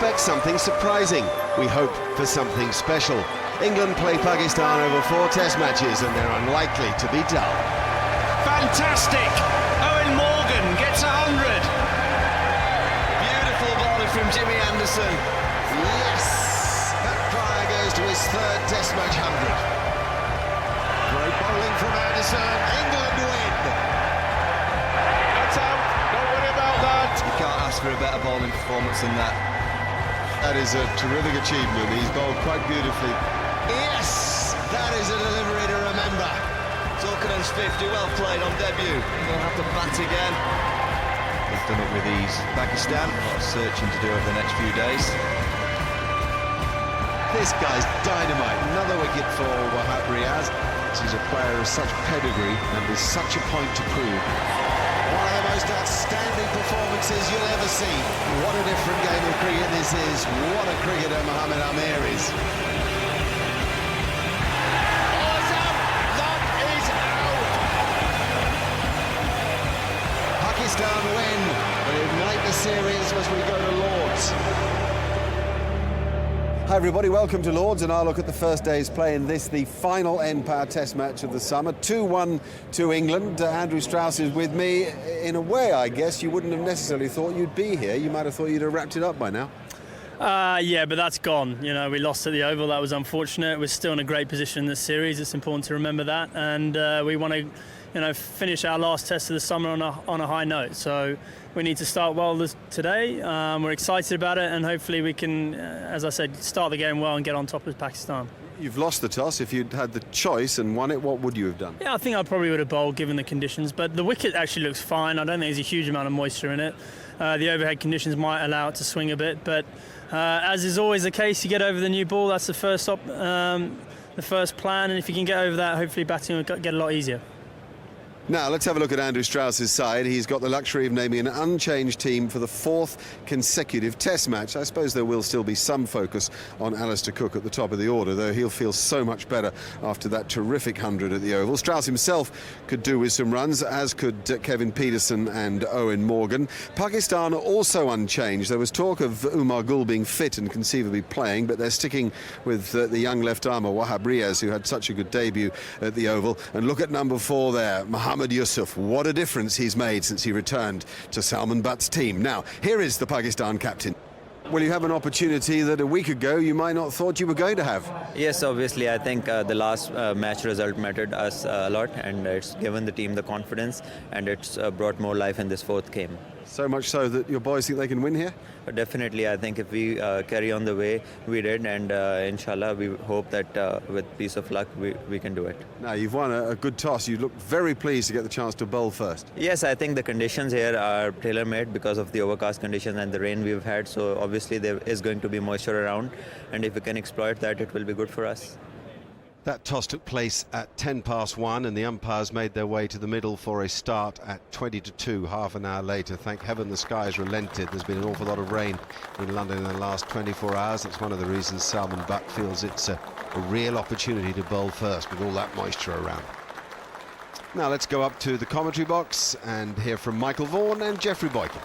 expect something surprising. We hope for something special. England play Pakistan over 4 test matches and they're unlikely to be dull. Fantastic! Owen Morgan gets 100. Beautiful volley from Jimmy Anderson. Yes! That prior goes to his 3rd test match 100. Great bowling from Anderson. England win! That's out. Don't worry about that. You can't ask for a better bowling performance than that. That is a terrific achievement. He's bowled quite beautifully. Yes! That is a delivery to remember. Zulkarnain's 50, well played on debut. He'll have to bat again. They've done it with ease. Pakistan, a lot of searching to do over the next few days. This guy's dynamite. Another wicket for Wahab Riaz. He's a player of such pedigree and with such a point to prove. One of the most outstanding performances you'll ever see. What a different game of cricket this is. What a cricketer Mohammad Amir is. Pakistan win. They ignite the series as we go to Lord's. Hi everybody, welcome to Lord's, and I'll look at the first day's play in this, the final Empire Test match of the summer. 2-1 to England. Andrew Strauss is with me. In a way, I guess, you wouldn't have necessarily thought you'd be here. You might have thought you'd have wrapped it up by now. Yeah, but that's gone. You know, we lost at the Oval. That was unfortunate. We're still in a great position in this series. It's important to remember that, and we want to, finish our last test of the summer on a high note. So we need to start well today. We're excited about it, and hopefully we can, as I said, start the game well and get on top of Pakistan. You've lost the toss. If you'd had the choice and won it, what would you have done? Yeah, I think I probably would have bowled given the conditions, but the wicket actually looks fine. I don't think there's a huge amount of moisture in it. The overhead conditions might allow it to swing a bit, but as is always the case, you get over the new ball. That's the first plan, and if you can get over that, hopefully batting will get a lot easier. Now, let's have a look at Andrew Strauss's side. He's got the luxury of naming an unchanged team for the 4th consecutive Test match. I suppose there will still be some focus on Alistair Cook at the top of the order, though he'll feel so much better after that terrific 100 at the Oval. Strauss himself could do with some runs, as could Kevin Pietersen and Owen Morgan. Pakistan also unchanged. There was talk of Umar Gul being fit and conceivably playing, but they're sticking with the young left-armer Wahab Riaz, who had such a good debut at the Oval. And look at number 4 there, Mohammad Yusuf. What a difference he's made since he returned to Salman Butt's team. Now, here is the Pakistan captain. Well, you have an opportunity that a week ago you might not have thought you were going to have. Yes, obviously, I think the last match result mattered us a lot, and it's given the team the confidence, and it's brought more life in this 4th game. So much so that your boys think they can win here? Definitely, I think if we carry on the way we did, and inshallah, we hope that with piece of luck, we can do it. Now, you've won a good toss. You look very pleased to get the chance to bowl first. Yes, I think the conditions here are tailor-made because of the overcast conditions and the rain we've had, so obviously there is going to be moisture around, and if we can exploit that, it will be good for us. That toss took place at 1:10, and the umpires made their way to the middle for a start at 20-2, half an hour later. Thank heaven the skies relented. There's been an awful lot of rain in London in the last 24 hours. That's one of the reasons Salman Butt feels it's a real opportunity to bowl first with all that moisture around. Now let's go up to the commentary box and hear from Michael Vaughan and Geoffrey Boykin.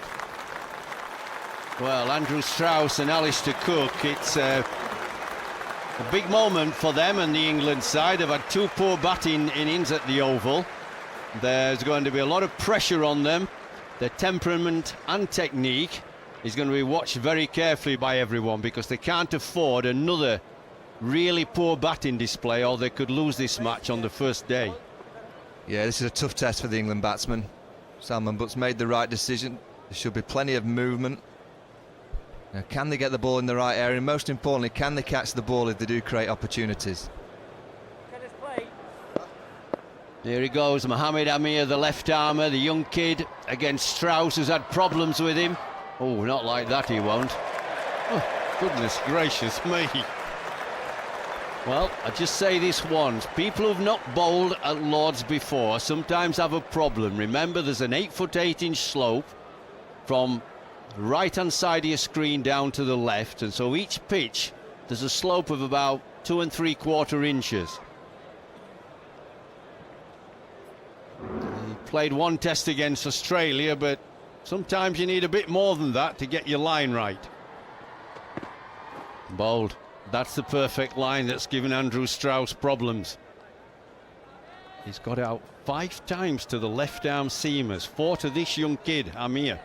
Well, Andrew Strauss and Alistair Cook, it's a big moment for them and the England side. They've had 2 poor batting innings at the Oval. There's going to be a lot of pressure on them. Their temperament and technique is going to be watched very carefully by everyone, because they can't afford another really poor batting display, or they could lose this match on the first day. Yeah, this is a tough test for the England batsmen. Salman Butt's made the right decision. There should be plenty of movement. Now, can they get the ball in the right area? And most importantly, can they catch the ball if they do create opportunities? Here he goes, Mohammad Amir, the left-armer, the young kid, against Strauss, who's had problems with him. Oh, not like that, he won't. Oh, goodness gracious me. Well, I just say this once. People who've not bowled at Lord's before sometimes have a problem. Remember, there's an 8'8" slope from right-hand side of your screen down to the left, and so each pitch there's a slope of about 2 3/4 inches. He played 1 test against Australia, but sometimes you need a bit more than that to get your line right. Bold. That's the perfect line that's given Andrew Strauss problems. He's got out 5 times to the left arm seamers, 4 to this young kid, Amir.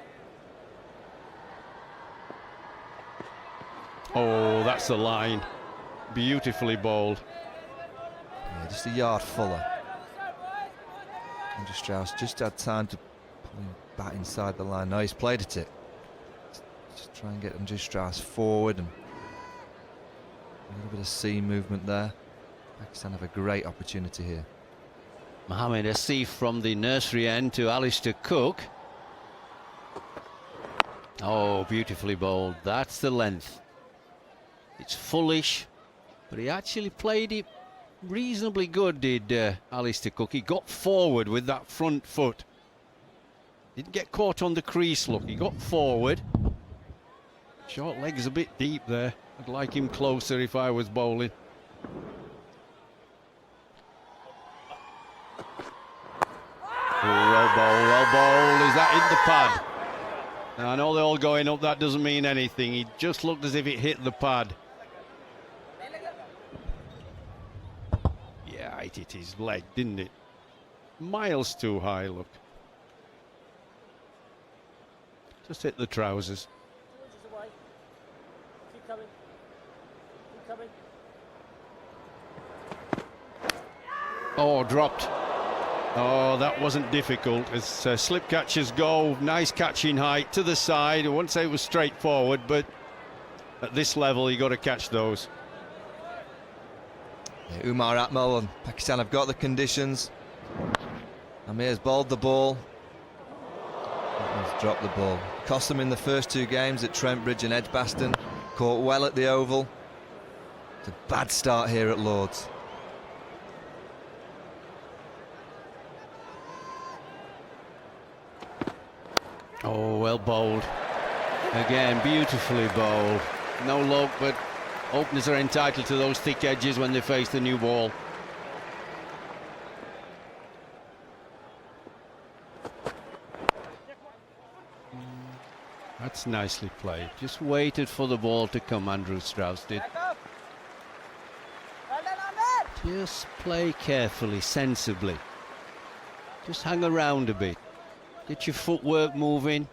Oh, that's the line. Beautifully bowled. Yeah, just a yard fuller. Andrew Strauss just had time to pull him back inside the line. No, he's played at it. Just try and get Andrew Strauss forward, and a little bit of seam movement there. Pakistan have a great opportunity here. Mohamed Asif from the nursery end to Alistair Cook. Oh, beautifully bowled. That's the length. It's fullish, but he actually played it reasonably good, did Alistair Cook. He got forward with that front foot. Didn't get caught on the crease, look. He got forward. Short legs a bit deep there. I'd like him closer if I was bowling. Oh, well bowled. Is that in the pad? Now, I know they're all going up, that doesn't mean anything. He just looked as if it hit the pad. Yeah, it hit his leg, didn't it? Miles too high, look. Just hit the trousers. Oh, dropped. Oh, that wasn't difficult. As slip catchers go, nice catching height to the side. I wouldn't say it was straightforward, but at this level, you got to catch those. Yeah, Umar Akmal and Pakistan have got the conditions. Amir's bowled the ball. He's dropped the ball. Cost them in the first 2 games at Trent Bridge and Edgbaston. Caught well at the Oval. It's a bad start here at Lord's. Oh, well bowled. Again, beautifully bowled. No luck, but openers are entitled to those thick edges when they face the new ball. That's nicely played. Just waited for the ball to come, Andrew Strauss did. Just play carefully, sensibly. Just hang around a bit. Get your footwork moving.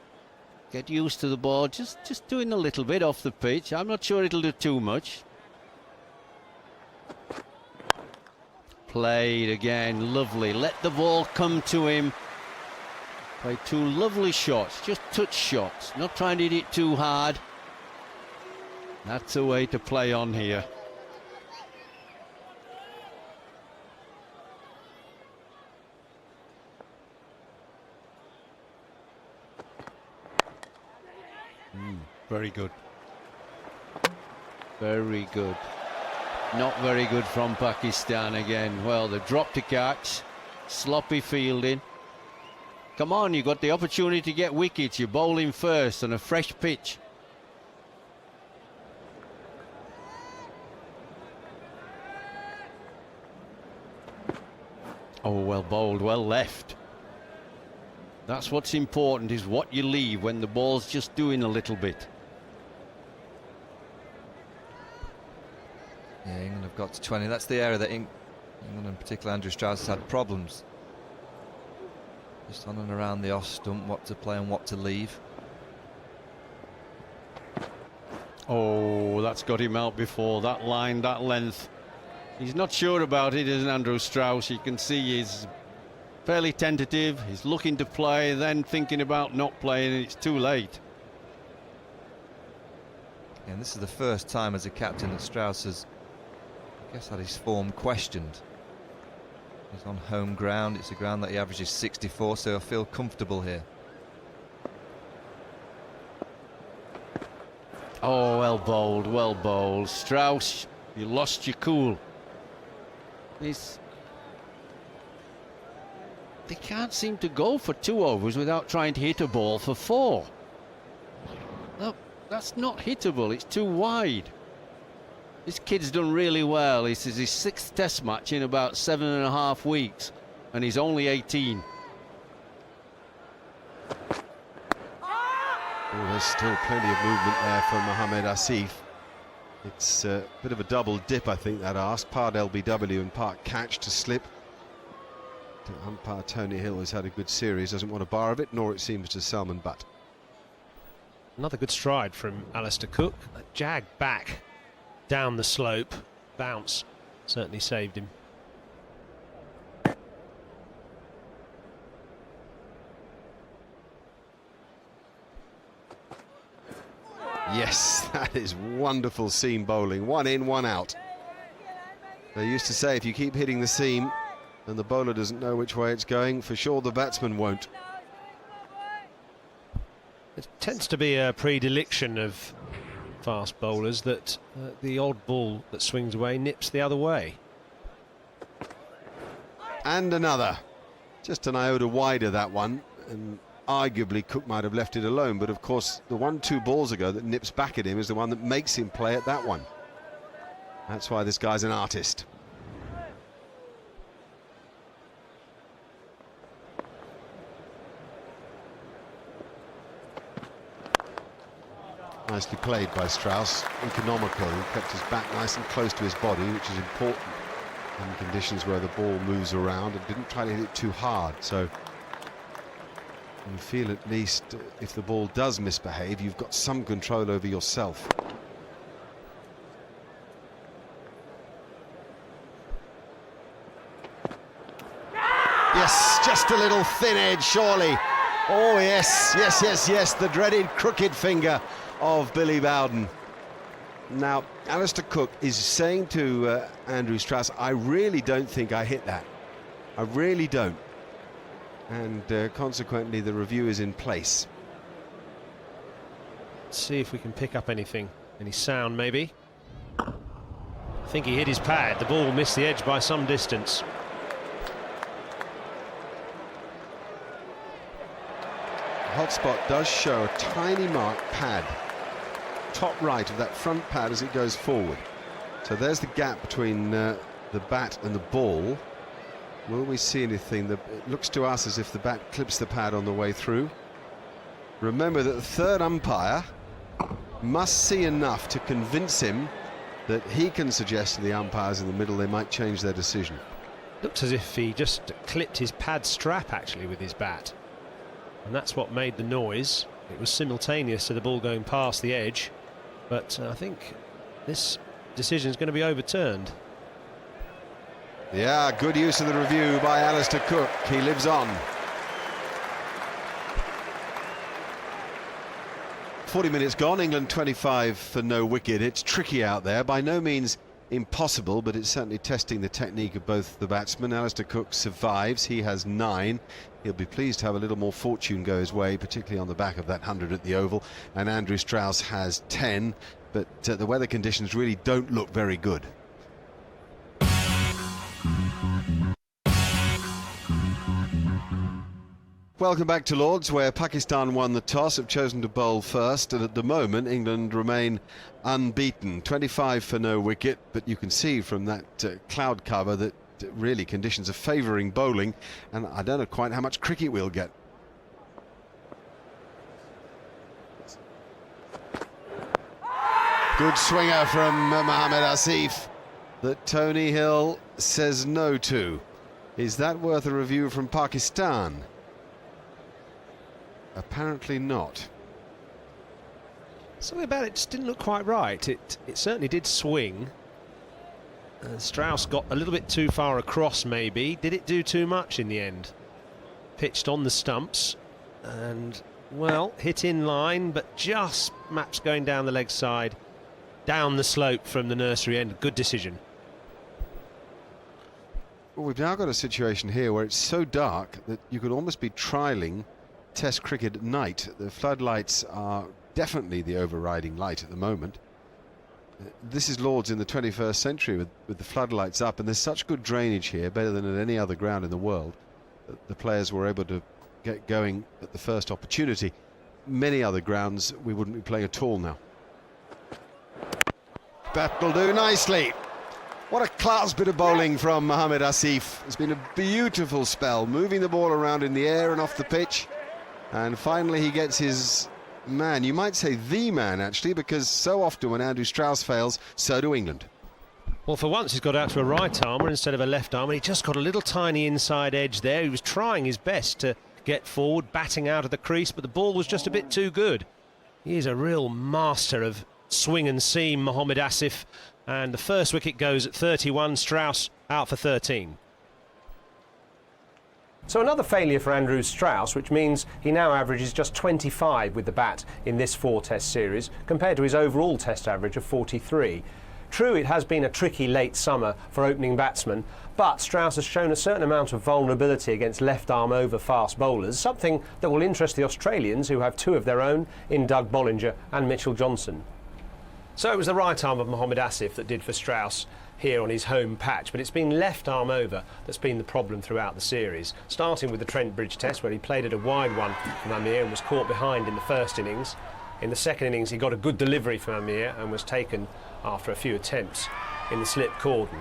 Get used to the ball. Just doing a little bit off the pitch. I'm not sure it'll do too much. Played again, lovely. Let the ball come to him. Played 2 lovely shots, just touch shots. Not trying to hit it too hard. That's a way to play on here. Very good. Very good. Not very good from Pakistan again. Well, they dropped a catch. Sloppy fielding. Come on, you got the opportunity to get wickets. You're bowling first on a fresh pitch. Oh, well bowled, well left. That's what's important, is what you leave when the ball's just doing a little bit. Yeah, England have got to 20. That's the area that England, and particularly Andrew Strauss, has had problems. Just on and around the off stump, what to play and what to leave. Oh, that's got him out before. That line, that length. He's not sure about it, isn't Andrew Strauss? You can see he's fairly tentative. He's looking to play, then thinking about not playing, and it's too late. And this is the first time as a captain that Strauss has, I guess, had his form questioned. He's on home ground. It's a ground that he averages 64, so he'll feel comfortable here. Oh, well bowled, well bowled. Strauss, you lost your cool. They can't seem to go for 2 overs without trying to hit a ball for 4. No, that's not hittable. It's too wide. This kid's done really well. This is his 6th test match in about 7.5 weeks, and he's only 18. Oh, there's still plenty of movement there for Mohamed Asif. It's a bit of a double dip, I think, that ask. Part LBW and part catch to slip. Umpire Tony Hill has had a good series, doesn't want a bar of it, nor it seems to Salman Butt. Another good stride from Alistair Cook. A jag back down the slope. Bounce certainly saved him. Yes, that is wonderful seam bowling. One in, one out. They used to say if you keep hitting the seam and the bowler doesn't know which way it's going, for sure the batsman won't. It tends to be a predilection of fast bowlers that the odd ball that swings away nips the other way. And another. Just an iota wider, that one. And arguably Cook might have left it alone, but of course the 1-2 balls ago that nips back at him is the one that makes him play at that one. That's why this guy's an artist. Nicely played by Strauss, economical. He kept his bat nice and close to his body, which is important in conditions where the ball moves around, and didn't try to hit it too hard. So you feel at least if the ball does misbehave, you've got some control over yourself. Yes, just a little thin edge, surely. Oh yes, yes, yes, yes, the dreaded crooked finger of Billy Bowden. Now, Alistair Cook is saying to Andrew Strauss, I really don't think I hit that. I really don't. And consequently, the review is in place. Let's see if we can pick up anything. Any sound, maybe? I think he hit his pad. The ball missed the edge by some distance. The hotspot does show a tiny mark pad. Top right of that front pad as it goes forward. So there's the gap between the bat and the ball. Will we see anything? It looks to us as if the bat clips the pad on the way through. Remember that the third umpire must see enough to convince him that he can suggest to the umpires in the middle they might change their decision. Looks as if he just clipped his pad strap actually with his bat. And that's what made the noise. It was simultaneous to the ball going past the edge. But I think this decision is going to be overturned. Yeah, good use of the review by Alistair Cook. He lives on. 40 minutes gone, England 25 for no wicket. It's tricky out there, by no means impossible, but it's certainly testing the technique of both the batsmen. Alistair Cook survives, he has 9. He'll be pleased to have a little more fortune go his way, particularly on the back of that 100 at the Oval. And Andrew Strauss has 10, but the weather conditions really don't look very good. Welcome back to Lords, where Pakistan won the toss, have chosen to bowl first, and at the moment England remain unbeaten. 25 for no wicket, but you can see from that cloud cover that really conditions are favouring bowling, and I don't know quite how much cricket we'll get. Good swinger from Mohammad Asif that Tony Hill says no to. Is that worth a review from Pakistan? Apparently not. Something about it just didn't look quite right. It certainly did swing. Strauss got a little bit too far across, maybe. Did it do too much in the end? Pitched on the stumps and, well, hit in line, but just maps going down the leg side, down the slope from the nursery end. Good decision. Well, we've now got a situation here where it's so dark that you could almost be trialling Test cricket at night. The floodlights are definitely the overriding light at the moment. This is Lords in the 21st century with the floodlights up, and there's such good drainage here, better than at any other ground in the world, that the players were able to get going at the first opportunity. Many other grounds we wouldn't be playing at all now. That will do nicely. What a class bit of bowling from Mohammad Asif. It's been a beautiful spell, moving the ball around in the air and off the pitch. And finally he gets his man, you might say the man actually, because so often when Andrew Strauss fails, so do England. Well, for once he's got out to a right armer instead of a left armer. He just got a little tiny inside edge there. He was trying his best to get forward, batting out of the crease, but the ball was just a bit too good. He is a real master of swing and seam, Mohamed Asif, and the first wicket goes at 31, Strauss out for 13. So another failure for Andrew Strauss, which means he now averages just 25 with the bat in this 4-test series, compared to his overall test average of 43. True, it has been a tricky late summer for opening batsmen, but Strauss has shown a certain amount of vulnerability against left-arm over fast bowlers, something that will interest the Australians, who have two of their own in Doug Bollinger and Mitchell Johnson. So it was the right arm of Mohamed Asif that did for Strauss here on his home patch, but it's been left arm over that's been the problem throughout the series, starting with the Trent Bridge Test, where he played at a wide one from Amir and was caught behind in the first innings. In the second innings he got a good delivery from Amir and was taken after a few attempts in the slip cordon.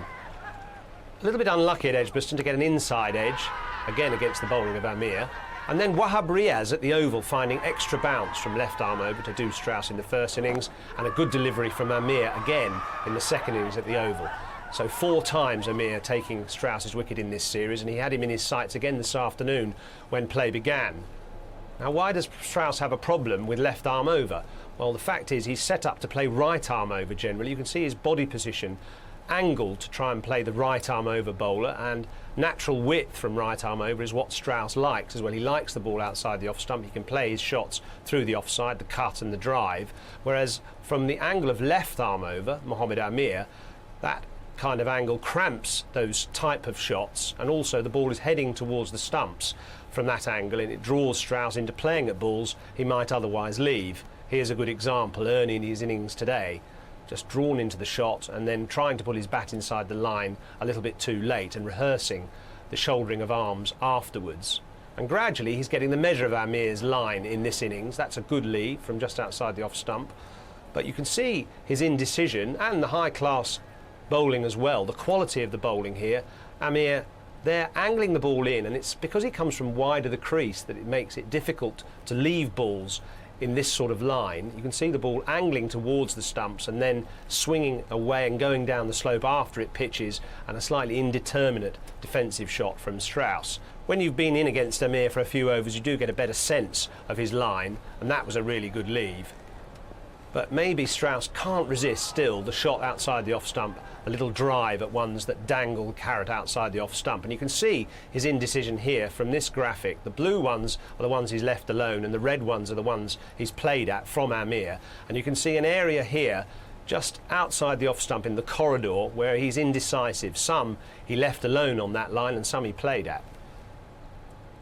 A little bit unlucky at Edgbaston to get an inside edge, again against the bowling of Amir. And then Wahab Riaz at the Oval finding extra bounce from left arm over to do Strauss in the first innings, and a good delivery from Amir again in the second innings at the Oval. So 4 times Amir taking Strauss's wicket in this series, and he had him in his sights again this afternoon when play began. Now, why does Strauss have a problem with left arm over? Well, the fact is he's set up to play right arm over generally. You can see his body position angled to try and play the right arm over bowler, and natural width from right arm over is what Strauss likes as well. He likes the ball outside the off stump. He can play his shots through the offside, the cut and the drive, whereas from the angle of left arm over, Mohamed Amir, that kind of angle cramps those type of shots, and also the ball is heading towards the stumps from that angle, and it draws Strauss into playing at balls he might otherwise leave. Here's a good example early in his innings today, just drawn into the shot and then trying to put his bat inside the line a little bit too late and rehearsing the shouldering of arms afterwards. And gradually he's getting the measure of Amir's line in this innings. That's a good lead from just outside the off stump, but you can see his indecision and the high class bowling as well, the quality of the bowling here. Amir, they're angling the ball in, and it's because he comes from wide of the crease that it makes it difficult to leave balls in this sort of line. You can see the ball angling towards the stumps and then swinging away and going down the slope after it pitches, and a slightly indeterminate defensive shot from Strauss. When you've been in against Amir for a few overs, you do get a better sense of his line, and that was a really good leave. But maybe Strauss can't resist still the shot outside the off stump, a little drive at ones that dangle carrot outside the off stump. And you can see his indecision here from this graphic. The blue ones are the ones he's left alone, and the red ones are the ones he's played at from Amir. And you can see an area here just outside the off stump in the corridor where he's indecisive. Some he left alone on that line and some he played at.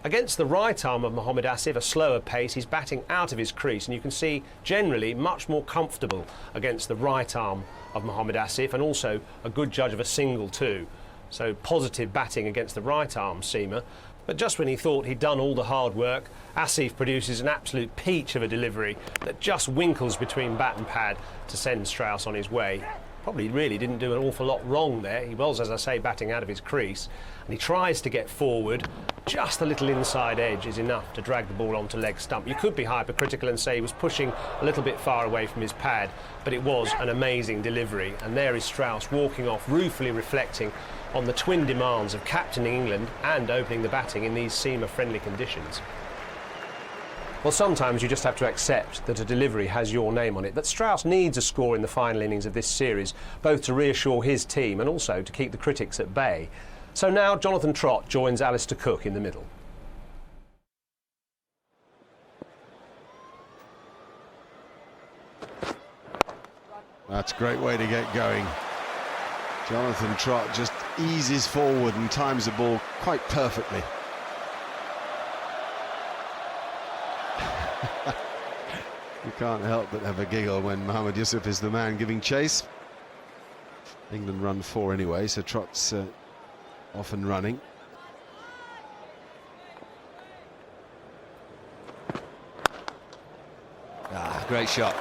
Against the right arm of Mohamed Asif, a slower pace, he's batting out of his crease, and you can see generally much more comfortable against the right arm of Mohamed Asif, and also a good judge of a single too. So positive batting against the right arm seamer. But just when he thought he'd done all the hard work, Asif produces an absolute peach of a delivery that just winkles between bat and pad to send Strauss on his way. Probably really didn't do an awful lot wrong there. He was, as I say, batting out of his crease, and he tries to get forward. Just a little inside edge is enough to drag the ball onto leg stump. You could be hypercritical and say he was pushing a little bit far away from his pad, but it was an amazing delivery. And there is Strauss walking off, ruefully reflecting on the twin demands of captaining England and opening the batting in these seamer-friendly conditions. Well, sometimes you just have to accept that a delivery has your name on it, but Strauss needs a score in the final innings of this series, both to reassure his team and also to keep the critics at bay. So now Jonathan Trott joins Alistair Cook in the middle. That's a great way to get going. Jonathan Trott just eases forward and times the ball quite perfectly. You can't help but have a giggle when Mohamed Yusuf is the man giving chase. England run 4 anyway, so Trott's off and running. Great shot.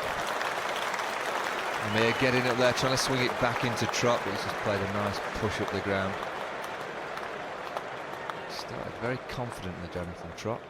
Amir getting up there, trying to swing it back into Trott, but he's just played a nice push up the ground. Started very confident in the Jonathan Trott.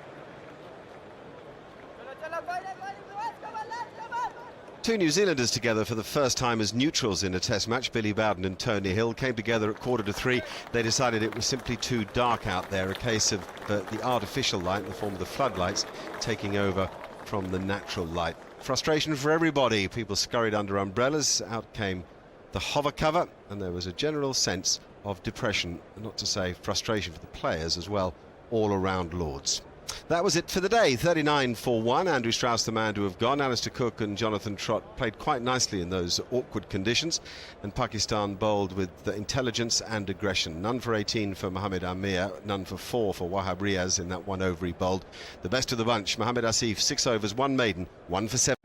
Two New Zealanders together for the first time as neutrals in a test match. Billy Bowden and Tony Hill came together at 2:45. They decided it was simply too dark out there, a case of the artificial light in the form of the floodlights taking over from the natural light. Frustration for everybody. People scurried under umbrellas. Out came the hover cover, and there was a general sense of depression, not to say frustration for the players as well, all around Lords. That was it for the day. 39-1. Andrew Strauss, the man to have gone. Alistair Cook and Jonathan Trott played quite nicely in those awkward conditions, and Pakistan bowled with intelligence and aggression. None for 18 for Mohammad Amir, none for 4 for Wahab Riaz in that 1 over he bowled. The best of the bunch, Mohammad Asif, 6 overs, 1 maiden, 1 for 7.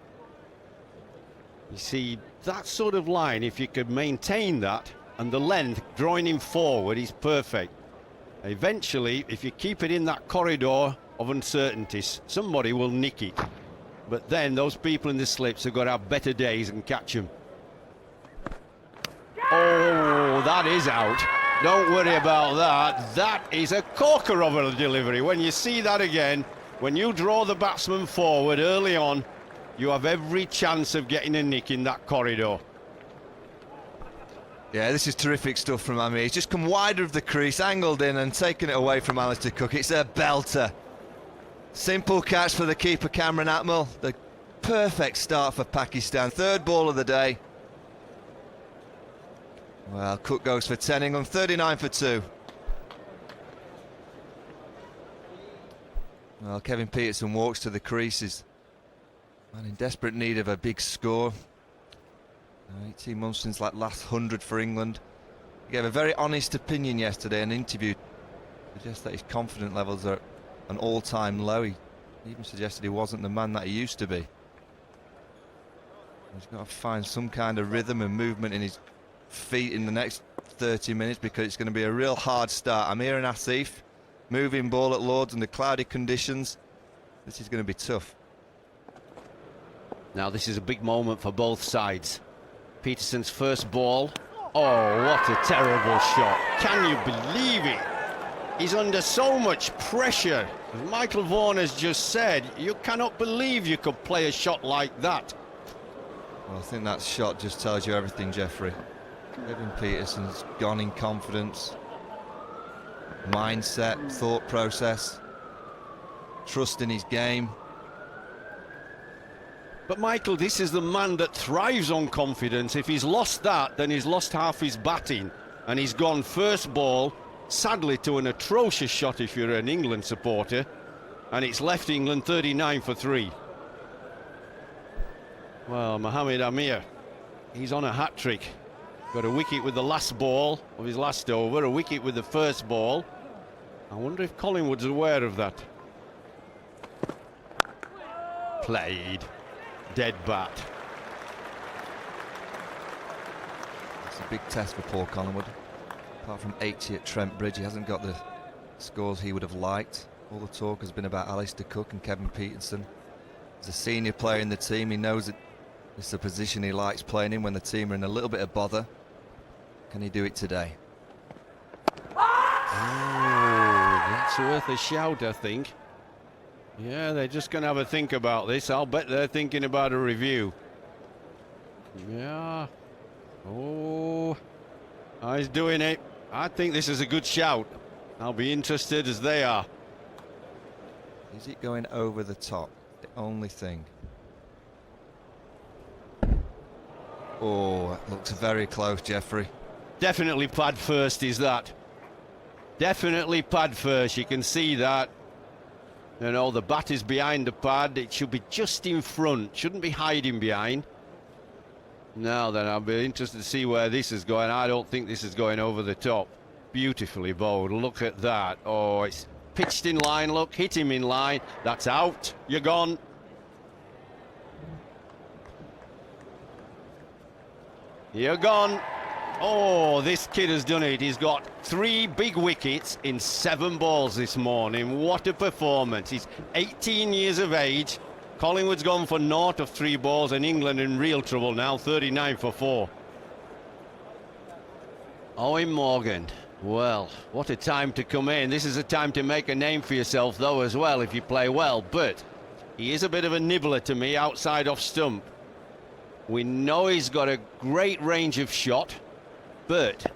You see, that sort of line, if you could maintain that, and the length drawing him forward is perfect. Eventually, if you keep it in that corridor of uncertainties, somebody will nick it. But then those people in the slips have got to have better days and catch them. Oh, that is out. Don't worry about that. That is a corker of a delivery. When you see that again, when you draw the batsman forward early on, you have every chance of getting a nick in that corridor. Yeah, this is terrific stuff from Amir. He's just come wider of the crease, angled in and taken it away from Alistair Cook. It's a belter. Simple catch for the keeper, Cameron Atmel. The perfect start for Pakistan. 3rd ball of the day. Well, Cook goes for 10, England 39 for 2. Well, Kevin Peterson walks to the creases. Man in desperate need of a big score. 18 months since that last 100 for England. He gave a very honest opinion yesterday in an interview. Suggests that his confidence levels are an all-time low. He even suggested he wasn't the man that he used to be. He's got to find some kind of rhythm and movement in his feet in the next 30 minutes, because it's going to be a real hard start. Amir and Asif, moving ball at Lords under cloudy conditions. This is going to be tough. Now this is a big moment for both sides. Peterson's first ball. Oh, what a terrible shot. Can you believe it? He's under so much pressure. As Michael Vaughan has just said, you cannot believe you could play a shot like that. Well, I think that shot just tells you everything, Jeffrey. Kevin Peterson's gone in confidence, mindset, thought process, trust in his game. But Michael, this is the man that thrives on confidence. If he's lost that, then he's lost half his batting. And he's gone first ball, sadly, to an atrocious shot if you're an England supporter. And it's left England 39 for 3. Well, Mohammad Amir, he's on a hat-trick. Got a wicket with the last ball of his last over, a wicket with the first ball. I wonder if Collingwood's aware of that. Played. Dead bat. It's a big test for Paul Collingwood. Apart from 80 at Trent Bridge, he hasn't got the scores he would have liked. All the talk has been about Alistair Cook and Kevin Peterson. As a senior player in the team, he knows that it's a position he likes playing in when the team are in a little bit of bother. Can he do it today? Oh, that's worth a shout, I think. Yeah, they're just going to have a think about this. I'll bet they're thinking about a review. Yeah. Oh, he's doing it. I think this is a good shout. I'll be interested as they are. Is it going over the top? The only thing. Oh, it looks very close, Jeffrey. Definitely pad first is that. Definitely pad first. You can see that. You know, the bat is behind the pad. It should be just in front. Shouldn't be hiding behind. Now then, I'll be interested to see where this is going. I don't think this is going over the top. Beautifully bowled. Look at that. Oh, it's pitched in line. Look, hit him in line. That's out. You're gone. You're gone. Oh, this kid has done it. He's got 3 big wickets in 7 balls this morning. What a performance. He's 18 years of age. Collingwood's gone for 0 of 3 balls, and England in real trouble now, 39 for 4. Owen Morgan. Well, what a time to come in. This is a time to make a name for yourself, though, as well, if you play well. But he is a bit of a nibbler to me outside off stump. We know he's got a great range of shot, but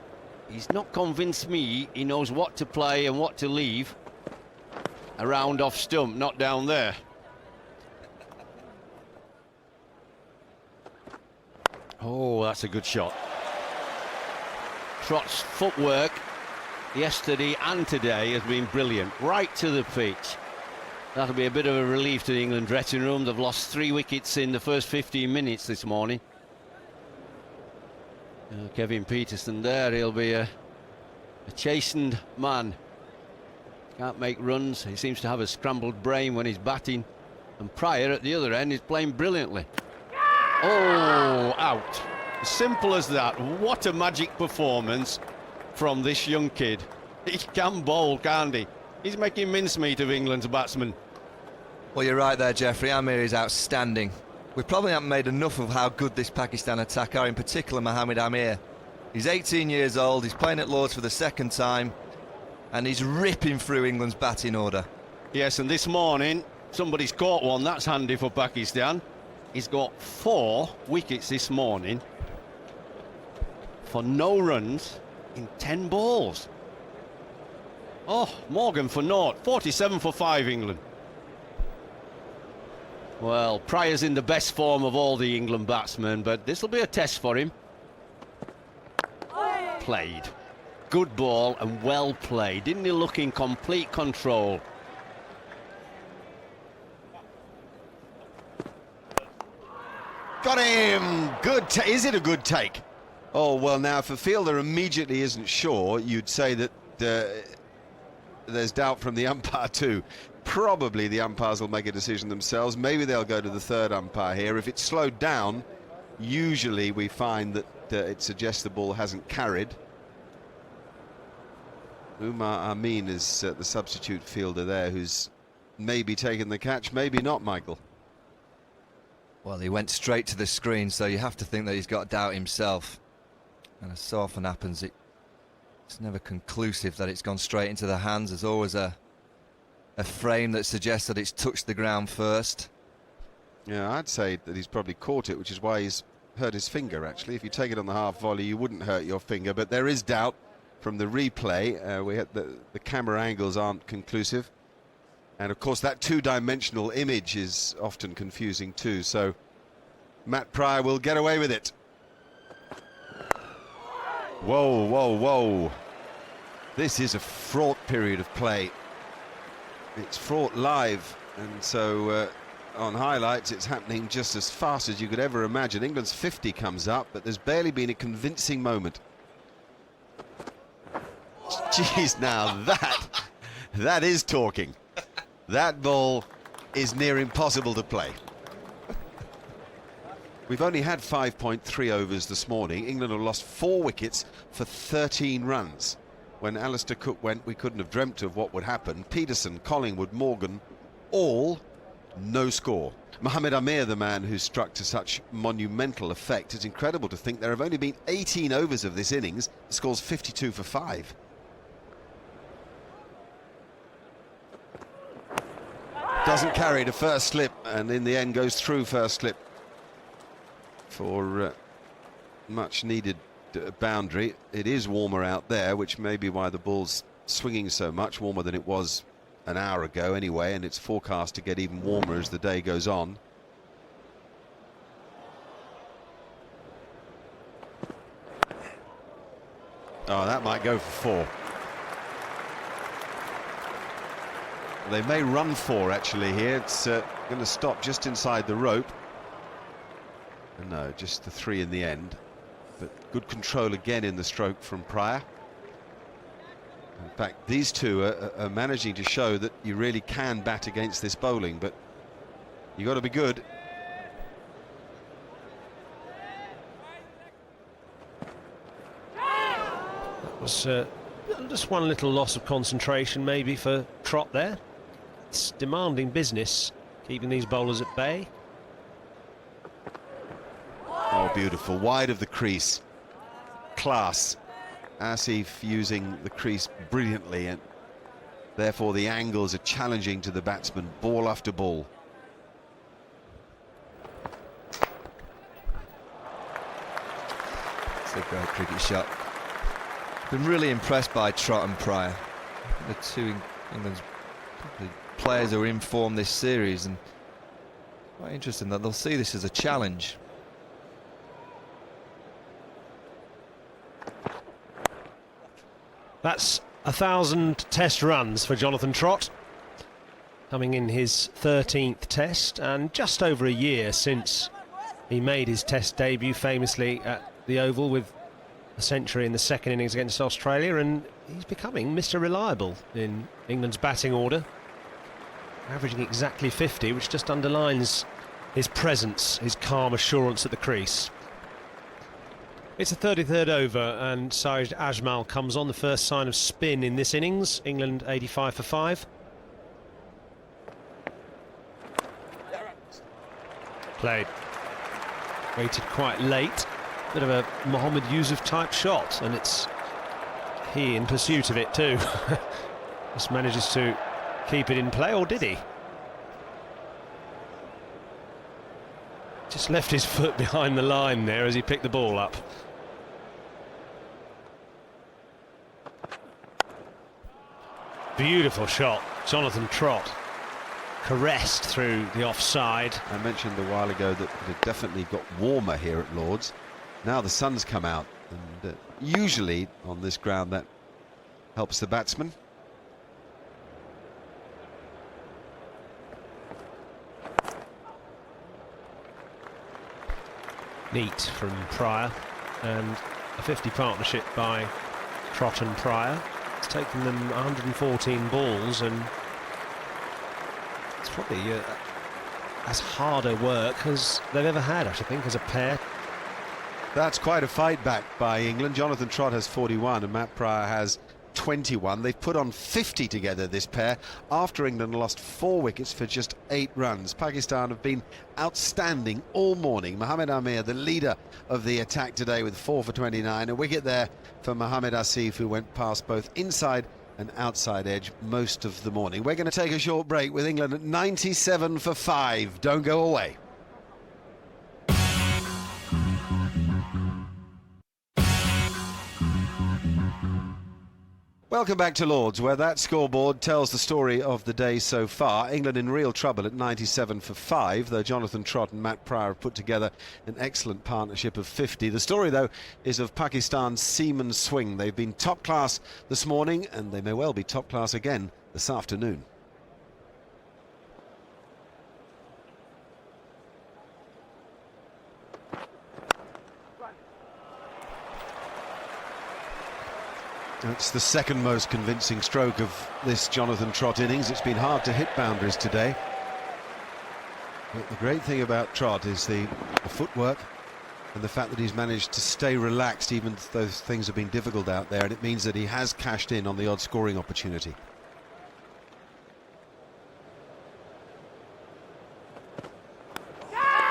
he's not convinced me he knows what to play and what to leave around off stump, not down there. Oh, that's a good shot. Trott's footwork yesterday and today has been brilliant, right to the pitch. That'll be a bit of a relief to the England dressing room. They've lost 3 wickets in the first 15 minutes this morning. Kevin Peterson there, he'll be a chastened man. Can't make runs, he seems to have a scrambled brain when he's batting. And Pryor at the other end is playing brilliantly. Oh, out. Simple as that. What a magic performance from this young kid. He can bowl, can't he? He's making mincemeat of England's batsmen. Well, you're right there, Jeffrey. Amir is outstanding. We probably haven't made enough of how good this Pakistan attack are, in particular Mohammad Amir. He's 18 years old, he's playing at Lord's for the second time, and he's ripping through England's batting order. Yes, and this morning, somebody's caught one. That's handy for Pakistan. He's got 4 wickets this morning for no runs in 10 balls. Oh, Morgan for naught. 47 for 5, England. Well, Pryor's in the best form of all the England batsmen, but this will be a test for him. Played. Good ball and well played. Didn't he look in complete control? Got him! Good. Is it a good take? Oh, well, now, if a fielder immediately isn't sure, you'd say that there's doubt from the umpire too. Probably the umpires will make a decision themselves. Maybe they'll go to the third umpire here. If it's slowed down, usually we find that it suggests the ball hasn't carried. Umar Amin is the substitute fielder there, who's maybe taken the catch, maybe not, Michael. Well, he went straight to the screen, so you have to think that he's got doubt himself. And as so often happens, it's never conclusive that it's gone straight into the hands. There's always a frame that suggests that it's touched the ground first. Yeah, I'd say that he's probably caught it, which is why he's hurt his finger, actually. If you take it on the half volley, you wouldn't hurt your finger, but there is doubt from the replay. We had the camera angles aren't conclusive. And of course that two-dimensional image is often confusing too, so Matt Pryor will get away with it. Whoa, whoa, whoa. This is a fraught period of play. It's fraught live, and so on highlights it's happening just as fast as you could ever imagine. England's 50 comes up, but there's barely been a convincing moment. Jeez, now that is talking. That ball is near impossible to play. We've only had 5.3 overs this morning. England have lost 4 wickets for 13 runs. When Alistair Cook went, we couldn't have dreamt of what would happen. Peterson, Collingwood, Morgan, all no score. Mohammad Amir, the man who struck to such monumental effect. It's incredible to think there have only been 18 overs of this innings. The score's 52 for 5. Doesn't carry to first slip, and in the end goes through first slip for much needed boundary. It is warmer out there, which may be why the ball's swinging so much, warmer than it was an hour ago anyway, and it's forecast to get even warmer as the day goes on. Oh, that might go for 4. They may run 4 actually here. It's going to stop just inside the rope. No, just the 3 in the end. But good control again in the stroke from Pryor. In fact, these two are managing to show that you really can bat against this bowling, but you've got to be good. That was just one little loss of concentration maybe for Trott there. It's demanding business, keeping these bowlers at bay. Oh, beautiful. Wide of the crease. Class. Asif using the crease brilliantly, and therefore the angles are challenging to the batsman, ball after ball. Great cricket shot. Been really impressed by Trott and Pryor. The two England's players who are in form this series, and quite interesting that they'll see this as a challenge. That's 1,000 test runs for Jonathan Trott, coming in his 13th test, and just over a year since he made his test debut famously at the Oval with a century in the second innings against Australia, and he's becoming Mr. Reliable in England's batting order, averaging exactly 50, which just underlines his presence, his calm assurance at the crease. It's the 33rd over, and Sajid Ajmal comes on, the first sign of spin in this innings. England 85 for 5. Played. Waited quite late. Bit of a Mohammad Yusuf type shot, and it's he in pursuit of it too. Just manages to keep it in play, or did he? Just left his foot behind the line there as he picked the ball up. Beautiful shot, Jonathan Trott. Caressed through the offside. I mentioned a while ago that it definitely got warmer here at Lord's. Now the sun's come out, and usually on this ground that helps the batsman. Neat from Pryor, and a 50 partnership by Trott and Pryor. It's taken them 114 balls, and it's probably as hard a work as they've ever had, I should think, as a pair. That's quite a fight back by England. Jonathan Trott has 41 and Matt Pryor has 21. They've put on 50 together, this pair, after England lost 4 wickets for just 8 runs. Pakistan have been outstanding all morning. Mohammad Amir, the leader of the attack today, with 4 for 29. A wicket there for Mohammad Asif, who went past both inside and outside edge most of the morning. We're going to take a short break with England at 97 for 5. Don't go away. Welcome back to Lord's, where that scoreboard tells the story of the day so far. England in real trouble at 97 for 5, though Jonathan Trott and Matt Pryor have put together an excellent partnership of 50. The story, though, is of Pakistan's seaman swing. They've been top class this morning, and they may well be top class again this afternoon. That's the second most convincing stroke of this Jonathan Trott innings. It's been hard to hit boundaries today. But the great thing about Trott is the footwork and the fact that he's managed to stay relaxed even though things have been difficult out there, and it means that he has cashed in on the odd scoring opportunity.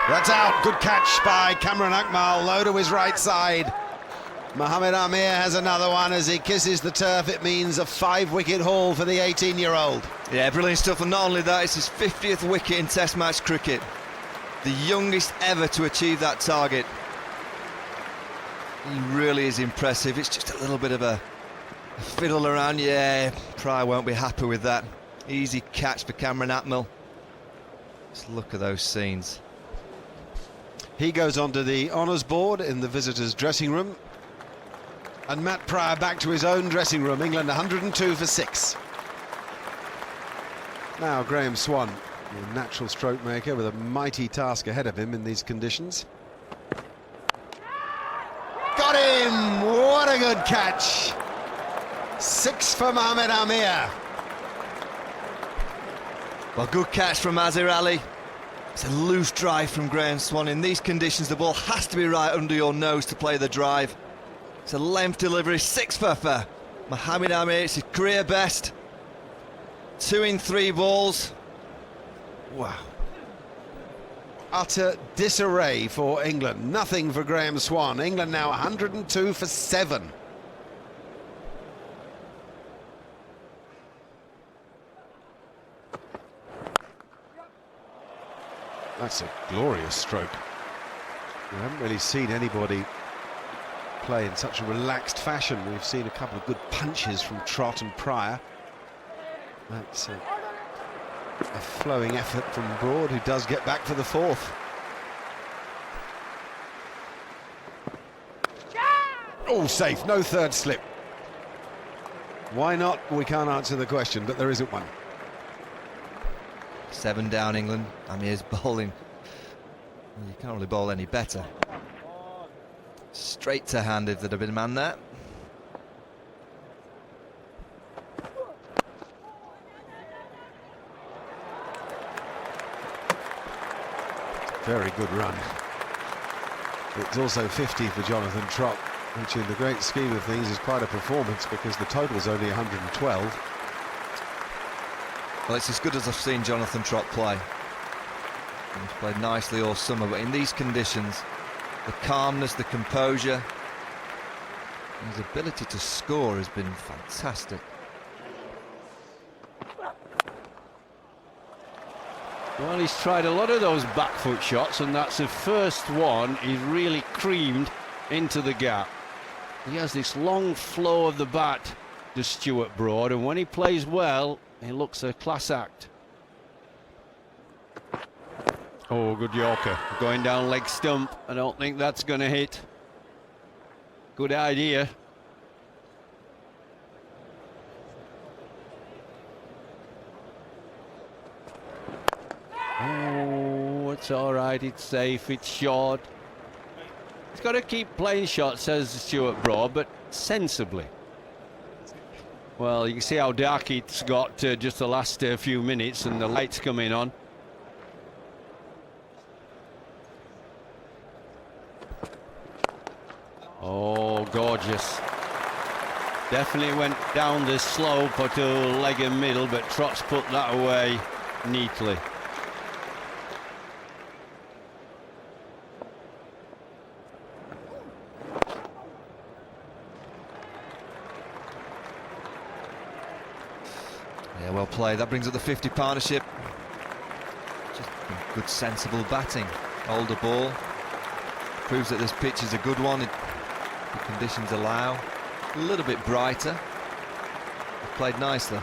That's out. Good catch by Kamran Akmal, low to his right side. Mohammad Amir has another one as he kisses the turf. It means a 5-wicket haul for the 18-year-old. Yeah, brilliant stuff, and not only that, it's his 50th wicket in Test match cricket. The youngest ever to achieve that target. He really is impressive. It's just a little bit of a fiddle around. Yeah, Pryor won't be happy with that. Easy catch for Kamran Akmal. Just look at those scenes. He goes onto the honours board in the visitors' dressing room. And Matt Pryor back to his own dressing room. England 102 for 6. Now Graham Swan, the natural stroke maker, with a mighty task ahead of him in these conditions. Got him! What a good catch! 6 for Mohammad Amir. Well, good catch from Azhar Ali. It's a loose drive from Graham Swan. In these conditions, the ball has to be right under your nose to play the drive. It's a length delivery, 6 for Mohammad Amir. It's his career best. 2 in 3 balls. Wow. Utter disarray for England. Nothing for Graham Swan. England now 102 for 7. That's a glorious stroke. We haven't really seen anybody play in such a relaxed fashion. We've seen a couple of good punches from Trott and Pryor. That's a flowing effort from Broad, who does get back for the fourth. Oh, safe, no third slip. Why not? We can't answer the question, but there isn't one. 7 down England. Amir's bowling. You can't really bowl any better. Straight to hand if there'd have been a man there. Very good run. It's also 50 for Jonathan Trott, which in the great scheme of things is quite a performance because the total's only 112. Well, it's as good as I've seen Jonathan Trott play. He's played nicely all summer, but in these conditions, the calmness, the composure, his ability to score has been fantastic. Well, he's tried a lot of those back foot shots, and that's the first one he's really creamed into the gap. He has this long flow of the bat, does Stuart Broad, and when he plays well, he looks a class act. Oh, good Yorker. Going down leg stump. I don't think that's going to hit. Good idea. Oh, it's all right. It's safe. It's short. He's got to keep playing shots, says Stuart Broad, but sensibly. Well, you can see how dark it's got just the last few minutes, and the lights coming on. Oh, gorgeous. Definitely went down the slope or to leg and middle, but Trott's put that away neatly. Yeah, well played. That brings up the 50 partnership. Just good, sensible batting. Older ball. Proves that this pitch is a good one. The conditions allow. A little bit brighter. Played nicely.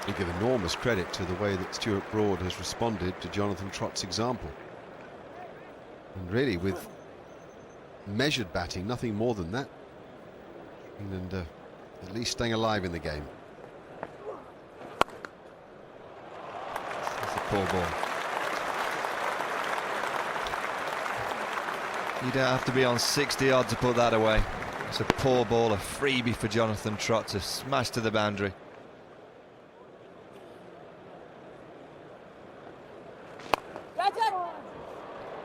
You give enormous credit to the way that Stuart Broad has responded to Jonathan Trott's example. And really, with measured batting, nothing more than that. England at least staying alive in the game. That's a poor ball. You don't have to be on 60 odd to put that away. It's a poor ball, a freebie for Jonathan Trott to smash to the boundary.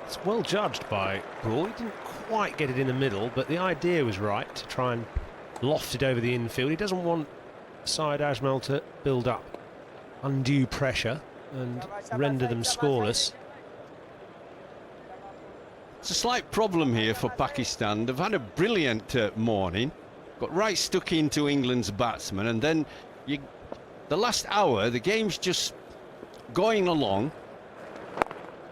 It's well judged by Broad. He didn't quite get it in the middle, but the idea was right to try and loft it over the infield. He doesn't want Syed Ajmal to build up undue pressure and render them scoreless. It's a slight problem here for Pakistan. They've had a brilliant morning, got right stuck into England's batsmen, and then the last hour, the game's just going along.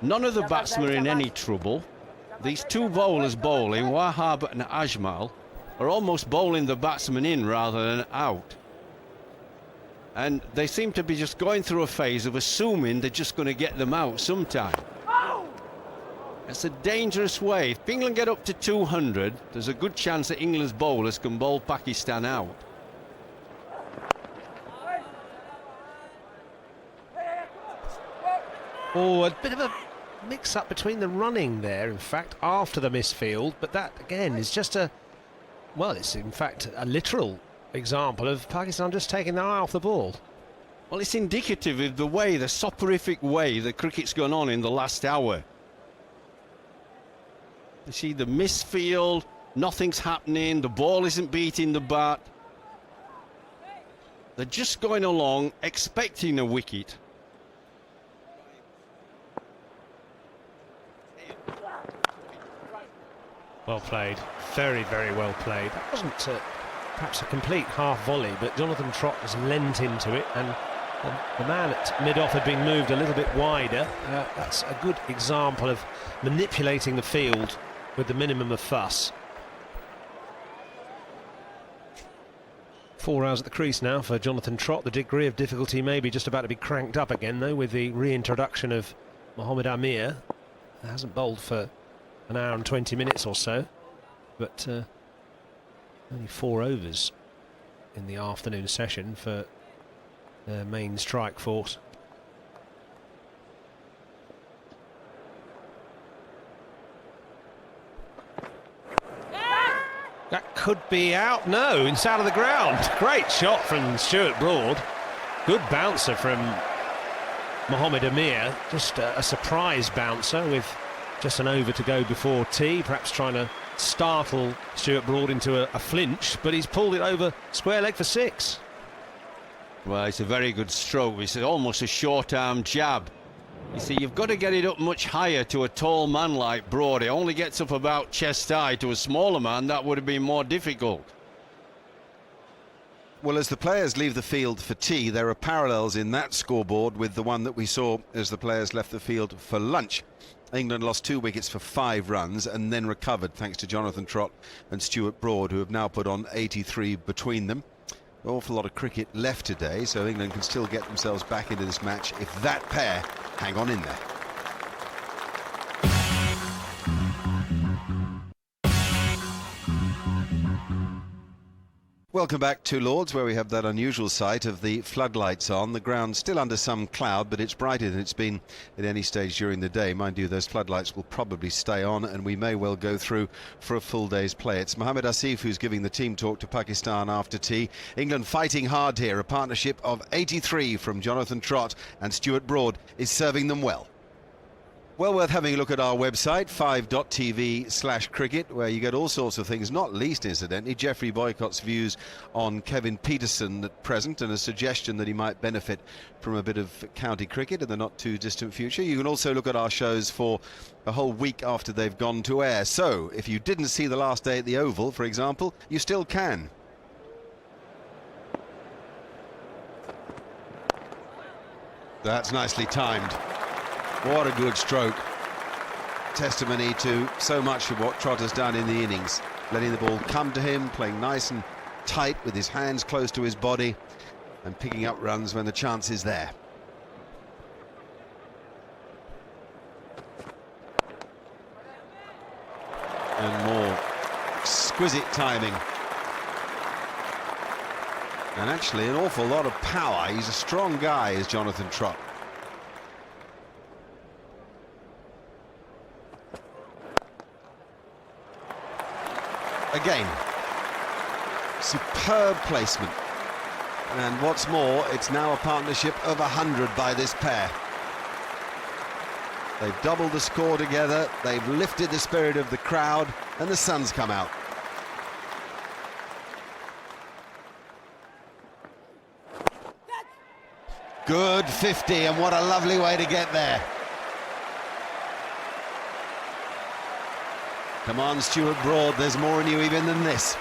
None of the batsmen are in any trouble. These two bowlers bowling, Wahab and Ajmal, are almost bowling the batsmen in rather than out. And they seem to be just going through a phase of assuming they're just going to get them out sometime. It's a dangerous way. If England get up to 200, there's a good chance that England's bowlers can bowl Pakistan out. Oh, a bit of a mix-up between the running there, in fact, after the misfield. But that, again, is just well, it's in fact a literal example of Pakistan just taking their eye off the ball. Well, it's indicative of the soporific way the cricket's gone on in the last hour. You see the misfield, nothing's happening, the ball isn't beating the bat. They're just going along, expecting a wicket. Well played, very, very well played. That wasn't perhaps a complete half volley, but Jonathan Trott was lent into it, and the man at mid-off had been moved a little bit wider. That's a good example of manipulating the field with the minimum of fuss. 4 hours at the crease now for Jonathan Trott. The degree of difficulty may be just about to be cranked up again, though, with the reintroduction of Mohamed Amir. He hasn't bowled for an hour and 20 minutes or so, but only 4 overs in the afternoon session for their main strike force. That could be out. No, it's out of the ground. Great shot from Stuart Broad. Good bouncer from Mohamed Amir. Just a surprise bouncer with just an over to go before tea, perhaps trying to startle Stuart Broad into a flinch, but he's pulled it over square leg for 6. Well, it's a very good stroke. It's almost a short-arm jab. You see, you've got to get it up much higher to a tall man like Broad. It only gets up about chest high. To a smaller man, that would have been more difficult. Well, as the players leave the field for tea, there are parallels in that scoreboard with the one that we saw as the players left the field for lunch. England lost 2 wickets for 5 runs and then recovered thanks to Jonathan Trott and Stuart Broad, who have now put on 83 between them. An awful lot of cricket left today, so England can still get themselves back into this match if that pair hang on in there. Welcome back to Lords, where we have that unusual sight of the floodlights on. The ground still under some cloud, but it's brighter than it's been at any stage during the day. Mind you, those floodlights will probably stay on, and we may well go through for a full day's play. It's Mohamed Asif who's giving the team talk to Pakistan after tea. England fighting hard here. A partnership of 83 from Jonathan Trott and Stuart Broad is serving them well. Well worth having a look at our website, 5.tv/cricket, where you get all sorts of things, not least, incidentally, Geoffrey Boycott's views on Kevin Peterson at present and a suggestion that he might benefit from a bit of county cricket in the not-too-distant future. You can also look at our shows for a whole week after they've gone to air. So, if you didn't see the last day at the Oval, for example, you still can. That's nicely timed. What a good stroke. Testimony to so much of what Trott has done in the innings. Letting the ball come to him, playing nice and tight with his hands close to his body and picking up runs when the chance is there. And more exquisite timing. And actually an awful lot of power. He's a strong guy, is Jonathan Trott. Again, superb placement, and what's more, it's now a partnership of 100 by this pair. They've doubled the score together, they've lifted the spirit of the crowd, and the sun's come out. Good 50, and what a lovely way to get there. Come on, Stuart Broad, there's more in you even than this.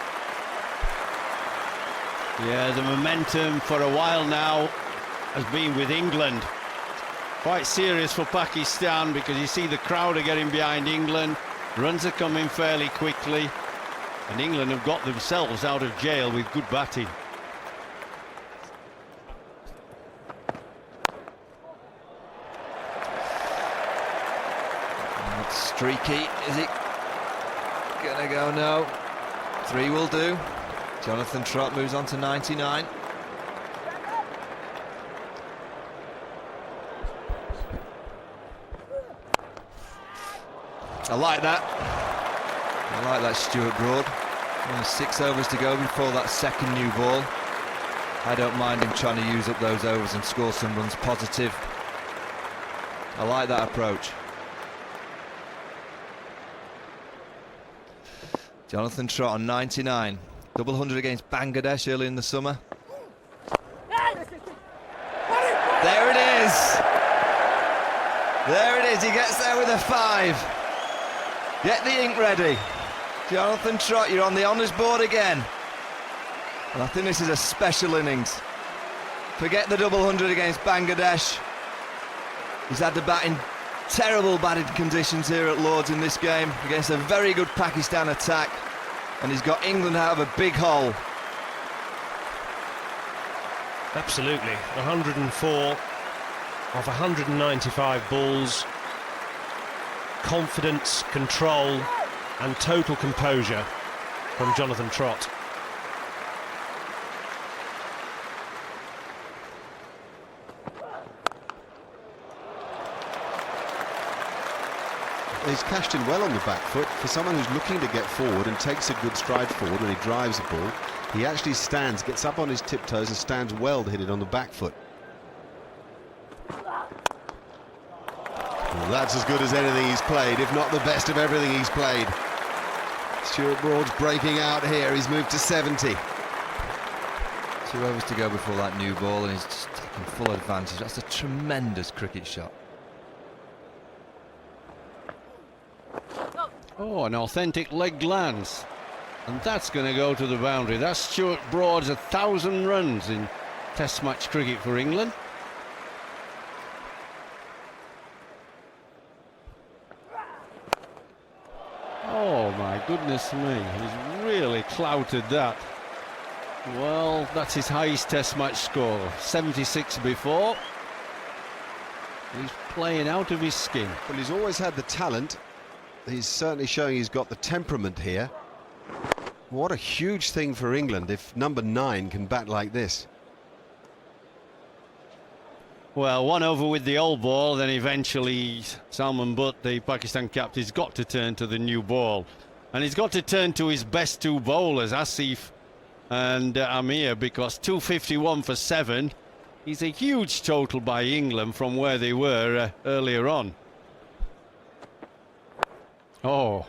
Yeah, the momentum for a while now has been with England. Quite serious for Pakistan, because you see the crowd are getting behind England. Runs are coming fairly quickly, and England have got themselves out of jail with good batting. It's streaky, is it? Gonna go no. 3 will do. Jonathan Trott moves on to 99. I like that. I like that, Stuart Broad. Only 6 overs to go before that second new ball. I don't mind him trying to use up those overs and score some runs positive. I like that approach. Jonathan Trott on 99. Double 100 against Bangladesh early in the summer. There it is! There it is, he gets there with a 5. Get the ink ready. Jonathan Trott, you're on the honours board again. And I think this is a special innings. Forget the double 100 against Bangladesh. He's had to bat in terrible batting conditions here at Lords in this game against a very good Pakistan attack, and he's got England out of a big hole. Absolutely. 104 of 195 balls. Confidence, control and total composure from Jonathan Trott. He's cashed in well on the back foot. For someone who's looking to get forward and takes a good stride forward when he drives the ball, he actually stands, gets up on his tiptoes and stands well to hit it on the back foot. Well, that's as good as anything he's played, if not the best of everything he's played. Stuart Broad's breaking out here. He's moved to 70. 2 overs to go before that new ball, and he's just taking full advantage. That's a tremendous cricket shot. Oh, an authentic leg glance. And that's going to go to the boundary. That's Stuart Broad's 1,000 runs in Test match cricket for England. Oh, my goodness me. He's really clouted that. Well, that's his highest Test match score. 76 before. He's playing out of his skin. Well, he's always had the talent. He's certainly showing he's got the temperament here. What a huge thing for England if number 9 can bat like this. Well, 1 over with the old ball, then eventually Salman Butt, the Pakistan captain, has got to turn to the new ball. And he's got to turn to his best 2 bowlers, Asif and Amir, because 251 for 7 is a huge total by England from where they were earlier on. Oh.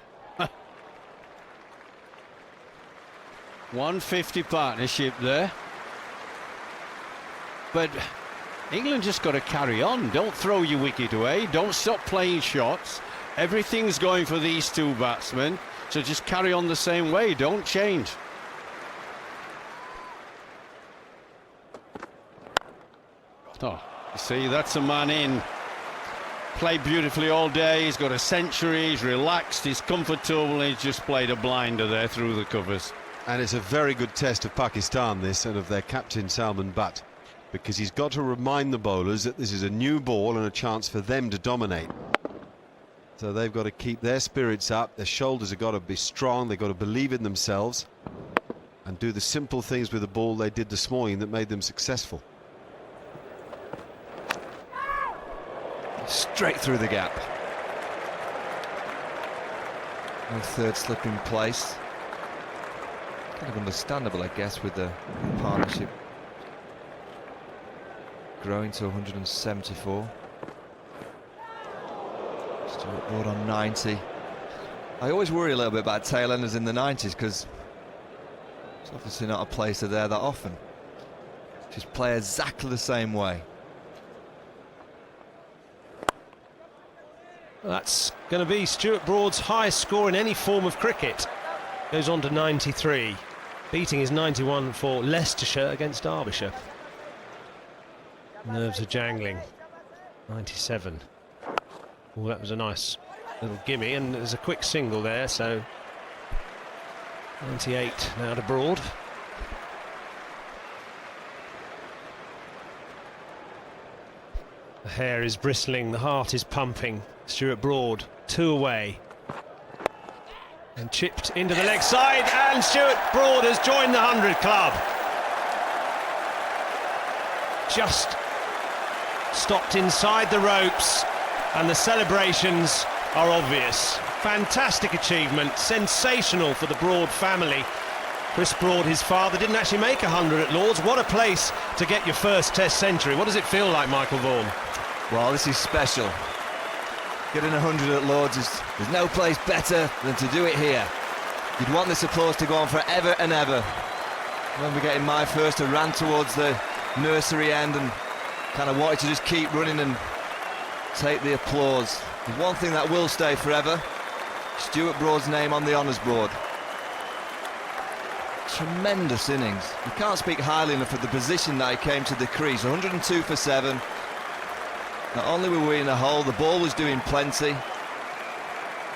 150 partnership there. But England just got to carry on. Don't throw your wicket away. Don't stop playing shots. Everything's going for these 2 batsmen. So just carry on the same way. Don't change. Oh, you see, that's a man in. Played beautifully all day. He's got a century. He's relaxed. He's comfortable. He's just played a blinder there through the covers. And it's a very good test of Pakistan, this, and of their captain Salman Butt, because he's got to remind the bowlers that this is a new ball and a chance for them to dominate. So they've got to keep their spirits up. Their shoulders have got to be strong. They've got to believe in themselves and do the simple things with the ball they did this morning that made them successful. Straight through the gap. No 3rd slip in place. Kind of understandable, I guess, with the partnership growing to 174. Stuart Broad on 90. I always worry a little bit about tail enders in the 90s because it's obviously not a place they're there that often. Just play exactly the same way. That's going to be Stuart Broad's highest score in any form of cricket. Goes on to 93, beating his 91 for Leicestershire against Derbyshire. Nerves are jangling. 97. Oh, that was a nice little gimme, and there's a quick single there, so 98 now to Broad. The hair is bristling, the heart is pumping. Stuart Broad, 2 away. And chipped into the leg side, and Stuart Broad has joined the 100 club. Just stopped inside the ropes, and the celebrations are obvious. Fantastic achievement, sensational for the Broad family. Chris Broad, his father, didn't actually make 100 at Lord's. What a place to get your first Test century. What does it feel like, Michael Vaughan? Well, this is special. Getting 100 at Lord's there's no place better than to do it here. You'd want this applause to go on forever and ever. I remember getting my first, I ran towards the nursery end and kind of wanted to just keep running and take the applause. There's one thing that will stay forever: Stuart Broad's name on the honours board. Tremendous innings. You can't speak highly enough of the position that he came to the crease. 102 for 7. Not only were we in a hole, the ball was doing plenty.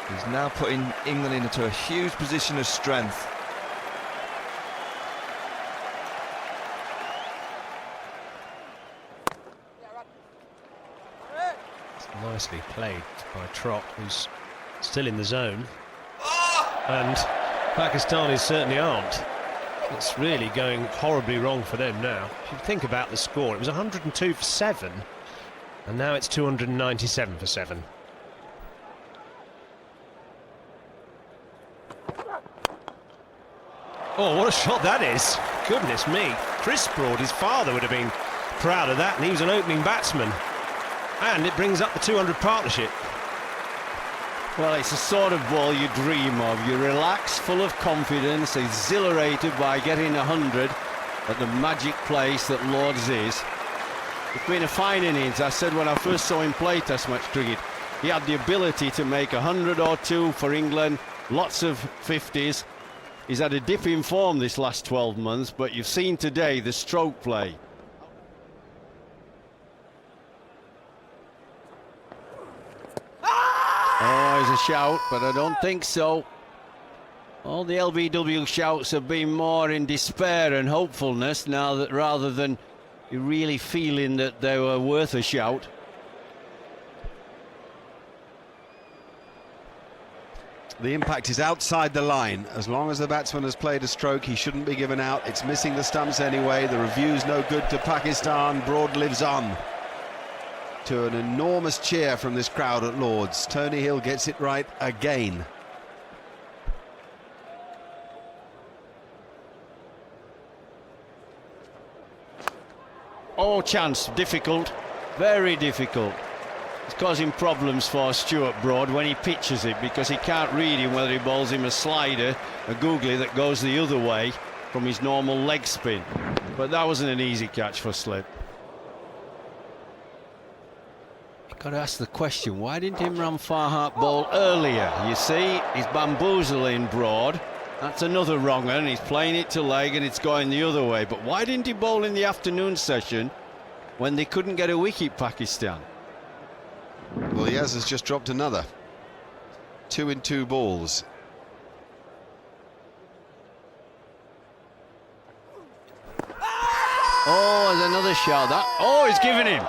He's now putting England into a huge position of strength. Nicely played by Trott, who's still in the zone. And Pakistanis certainly aren't. It's really going horribly wrong for them now. If you think about the score, it was 102 for 7, and now it's 297 for 7. Oh, what a shot that is. Goodness me. Chris Broad, his father, would have been proud of that, and he was an opening batsman. And it brings up the 200 partnership. Well, it's the sort of ball you dream of. You're relaxed, full of confidence, exhilarated by getting 100 at the magic place that Lord's is. It's been a fine innings. I said when I first saw him play Test match cricket, he had the ability to make 100 or 2 for England, lots of 50s. He's had a dip in form this last 12 months, but you've seen today the stroke play. Oh, there's a shout, but I don't think so. All the LBW shouts have been more in despair and hopefulness now, that rather than you really feeling that they were worth a shout. The impact is outside the line. As long as the batsman has played a stroke, he shouldn't be given out. It's missing the stumps anyway. The review's no good to Pakistan. Broad lives on. To an enormous cheer from this crowd at Lord's. Tony Hill gets it right again. Oh, chance, difficult, very difficult. It's causing problems for Stuart Broad when he pitches it, because he can't read him whether he bowls him a slider, a googly that goes the other way from his normal leg spin. But that wasn't an easy catch for slip. You've got to ask the question, why didn't Imran Farhat bowl earlier? You see, he's bamboozling Broad. That's another wrong one. He's playing it to leg and it's going the other way. But why didn't he bowl in the afternoon session when they couldn't get a wicket, Pakistan? Well, Yaz has just dropped another. 2 in 2 balls. Oh, there's another shot. Oh, he's given him.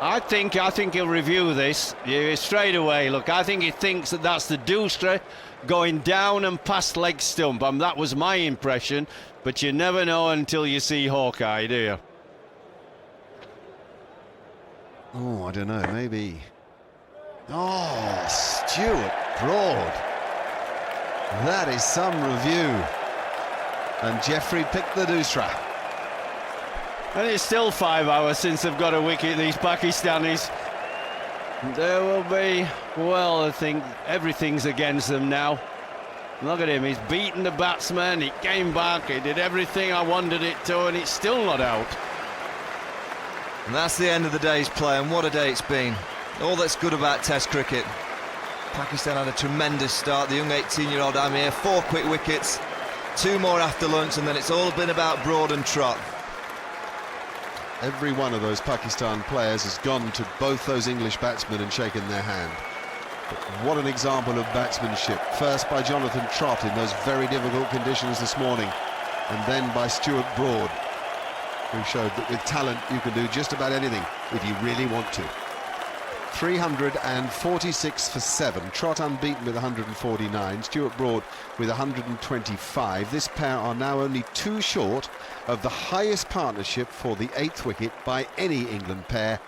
I think he'll review this straight away. Look, I think he thinks that that's the Doostra going down and past leg stump. That was my impression, but you never know until you see Hawkeye, do you? Oh, I don't know, maybe. Oh, Stuart Broad. That is some review. And Jeffrey picked the Doosra. And it's still 5 hours since they've got a wicket, these Pakistanis. There will be, well, I think everything's against them now. Look at him, he's beaten the batsman, he came back, he did everything I wanted it to, and it's still not out. And that's the end of the day's play, and what a day it's been. All that's good about Test cricket. Pakistan had a tremendous start. The young 18-year-old Amir, 4 quick wickets, 2 more after lunch, and then it's all been about Broad and Trott. Every one of those Pakistan players has gone to both those English batsmen and shaken their hand. But what an example of batsmanship. First by Jonathan Trott in those very difficult conditions this morning, and then by Stuart Broad, who showed that with talent you can do just about anything if you really want to. 346 for 7. Trott unbeaten with 149. Stuart Broad with 125. This pair are now only 2 short of the highest partnership for the 8th wicket by any England pair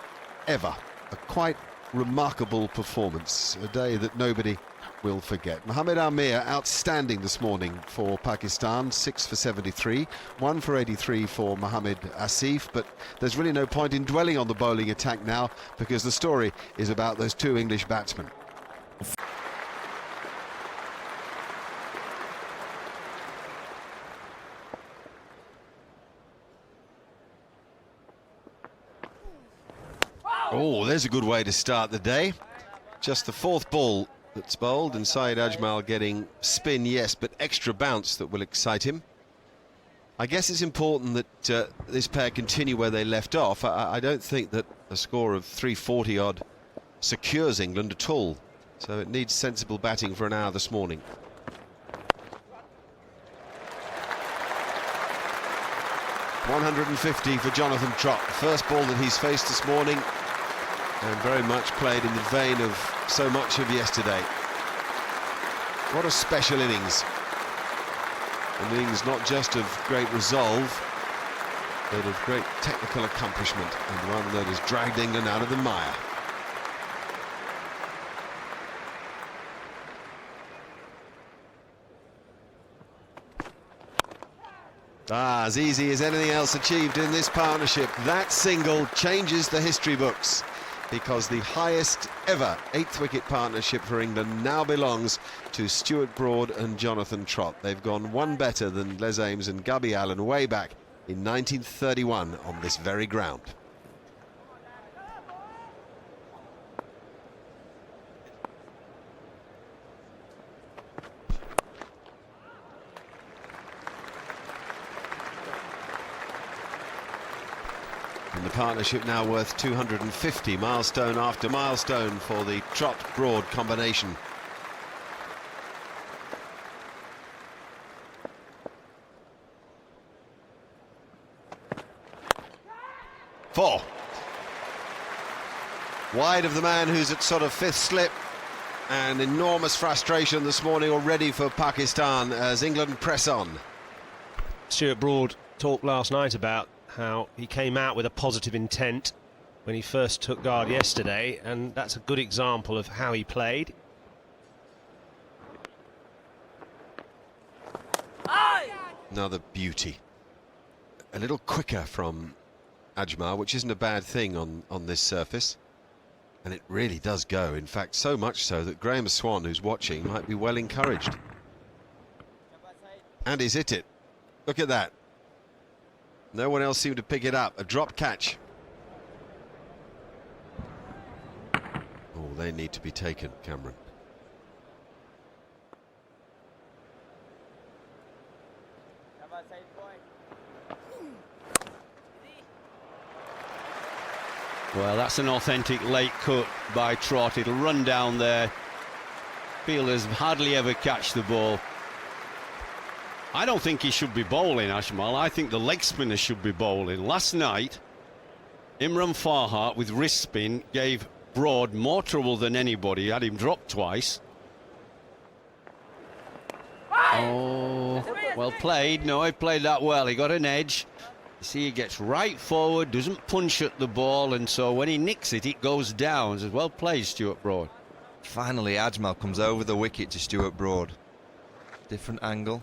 ever. A quite remarkable performance. A day that nobody will forget. Mohammad Amir outstanding this morning for Pakistan, 6 for 73, 1 for 83 for Mohammad Asif, but there's really no point in dwelling on the bowling attack now, because the story is about those 2 English batsmen. Oh, there's a good way to start the day. Just the 4th ball that's bowled, and Syed Ajmal getting spin, yes, but extra bounce that will excite him. I guess it's important that this pair continue where they left off. I don't think that a score of 340 odd secures England at all, so it needs sensible batting for an hour this morning. .150 for Jonathan Trott, the first ball that he's faced this morning. and very much played in the vein of so much of yesterday. What a special innings. An innings not just of great resolve, but of great technical accomplishment, and one that has dragged England out of the mire. As easy as anything else achieved in this partnership. That single changes the history books, because the highest ever 8th wicket partnership for England now belongs to Stuart Broad and Jonathan Trott. They've gone one better than Les Ames and Gubby Allen way back in 1931 on this very ground. And the partnership now worth 250, milestone after milestone for the Trott-Broad combination. Four. Wide of the man who's at sort of 5th slip, and enormous frustration this morning already for Pakistan as England press on. Stuart Broad talked last night about how he came out with a positive intent when he first took guard yesterday, and that's a good example of how he played. Another beauty. A little quicker from Ajmal, which isn't a bad thing on this surface. And it really does go. In fact, so much so that Graham Swan, who's watching, might be well encouraged. And he's hit it. Look at that. No one else seemed to pick it up. A drop catch. Oh, they need to be taken, Cameron. Well, that's an authentic late cut by Trott. It'll run down there. Fielders hardly ever catch the ball. I don't think he should be bowling, Ajmal. I think the leg spinner should be bowling. Last night, Imran Farhat with wrist spin gave Broad more trouble than anybody. He had him drop twice. Oh, well played. No, he played that well. He got an edge. You see, he gets right forward, doesn't punch at the ball, and so when he nicks it, it goes down. As well played, Stuart Broad. Finally, Ajmal comes over the wicket to Stuart Broad. Different angle.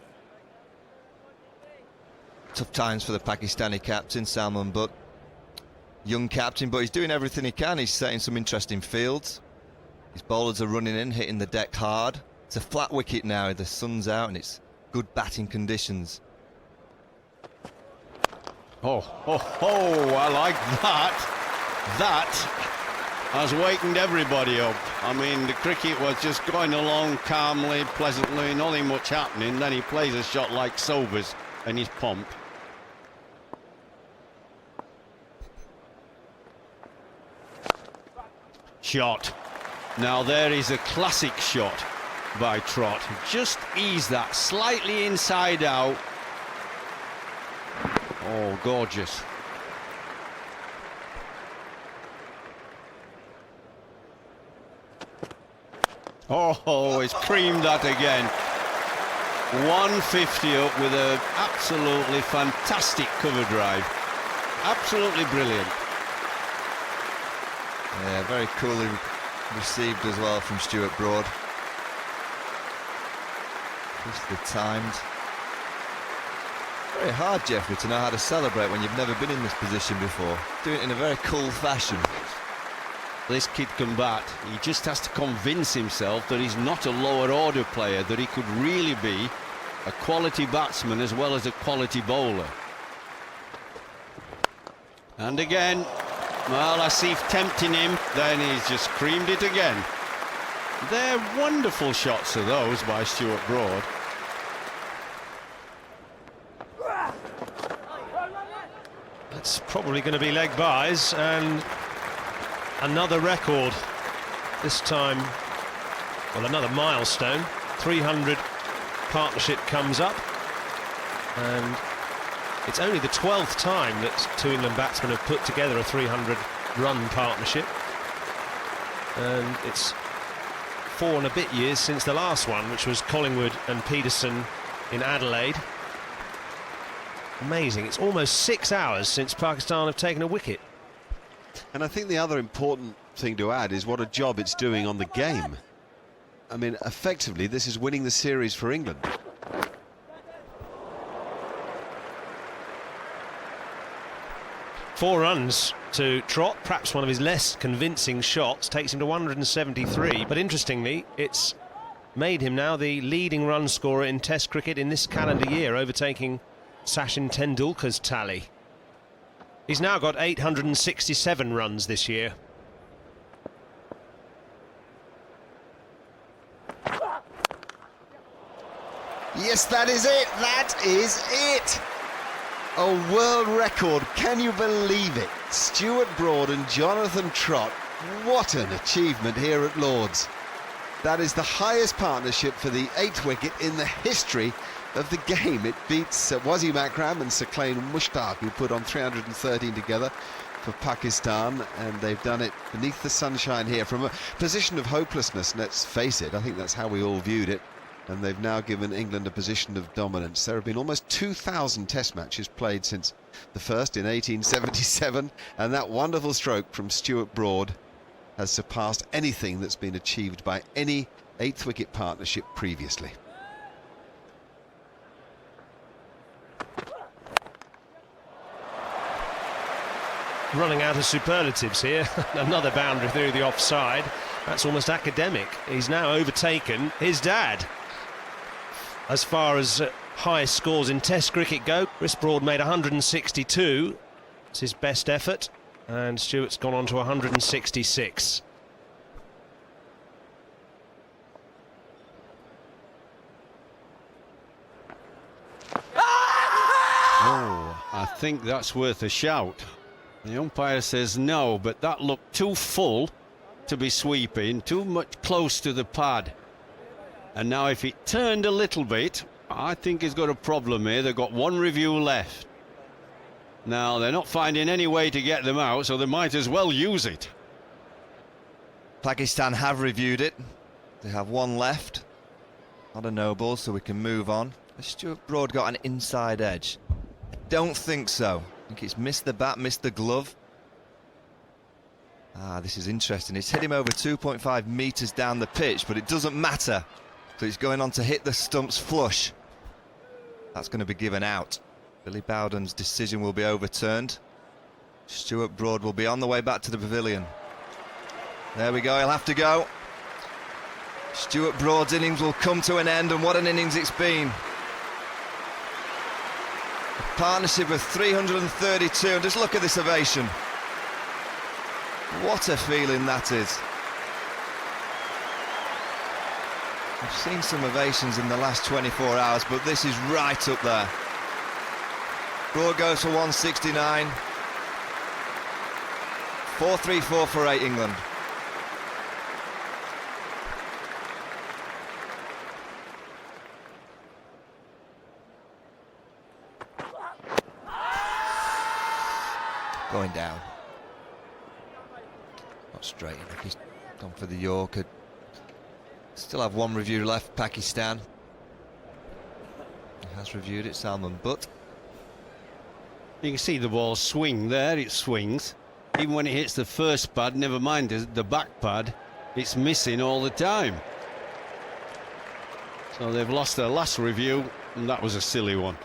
Tough times for the Pakistani captain, Salman Butt. Young captain, but he's doing everything he can. He's setting some interesting fields. His bowlers are running in, hitting the deck hard. It's a flat wicket now, the sun's out, and it's good batting conditions. Oh, I like that. That has wakened everybody up. I mean, the cricket was just going along calmly, pleasantly, nothing much happening. Then he plays a shot like Sobers and he's pumped. Shot. Now there is a classic shot by Trott. Just ease that slightly inside out. Oh, gorgeous. Oh, he's creamed that again. 150 up with an absolutely fantastic cover drive. Absolutely brilliant. Yeah, very coolly received as well from Stuart Broad. Just the timed. Very hard, Jeffrey, to know how to celebrate when you've never been in this position before. Do it in a very cool fashion. This kid can bat. He just has to convince himself that he's not a lower order player, that he could really be a quality batsman as well as a quality bowler. And again, well, Asif tempting him, then he's just creamed it again. They're wonderful shots, are those, by Stuart Broad. That's probably going to be leg byes, and another record. This time, well, another milestone. 300 partnership comes up, and it's only the 12th time that two England batsmen have put together a 300-run partnership. and it's 4 and a bit years since the last one, which was Collingwood and Peterson in Adelaide. Amazing, it's almost 6 hours since Pakistan have taken a wicket. And I think the other important thing to add is what a job it's doing on the game. I mean, effectively, this is winning the series for England. Four runs to Trott, perhaps one of his less convincing shots, takes him to 173. But interestingly, it's made him now the leading run scorer in Test cricket in this calendar year, overtaking Sachin Tendulkar's tally. He's now got 867 runs this year. Yes, that is it. That is it. A world record. Can you believe it? Stuart Broad and Jonathan Trott. What an achievement here at Lord's. That is the highest partnership for the 8th wicket in the history of the game. It beats Wasim Akram and Saqlain Mushtaq, who put on 313 together for Pakistan, and they've done it beneath the sunshine here from a position of hopelessness. Let's face it, I think that's how we all viewed it. And they've now given England a position of dominance. There have been almost 2,000 Test matches played since the first in 1877, and that wonderful stroke from Stuart Broad has surpassed anything that's been achieved by any 8th wicket partnership previously. Running out of superlatives here. Another boundary through the offside. That's almost academic. He's now overtaken his dad. As far as highest scores in Test cricket go, Chris Broad made 162. It's his best effort, and Stuart's gone on to 166. Oh, I think that's worth a shout. The umpire says no, but that looked too full to be sweeping, too much close to the pad. And now if it turned a little bit, I think he's got a problem here. They've got one review left. Now, they're not finding any way to get them out, so they might as well use it. Pakistan have reviewed it. They have one left. Not a no ball, so we can move on. Has Stuart Broad got an inside edge? I don't think so. I think it's missed the bat, missed the glove. Ah, this is interesting. It's hit him over 2.5 metres down the pitch, but it doesn't matter. So he's going on to hit the stumps flush. That's going to be given out. Billy Bowden's decision will be overturned. Stuart Broad will be on the way back to the pavilion. There we go, he'll have to go. Stuart Broad's innings will come to an end, and what an innings it's been. A partnership of 332, and just look at this ovation. What a feeling that is. I've seen some ovations in the last 24 hours, but this is right up there. Broad goes for 169. 4-3-4 for 8 England. Going down. Not straight enough. He's gone for the Yorker. Still have one review left, Pakistan. He has reviewed it, Salman Butt. You can see the ball swing there, it swings. Even when it hits the first pad, never mind the back pad, it's missing all the time. So they've lost their last review, and that was a silly one.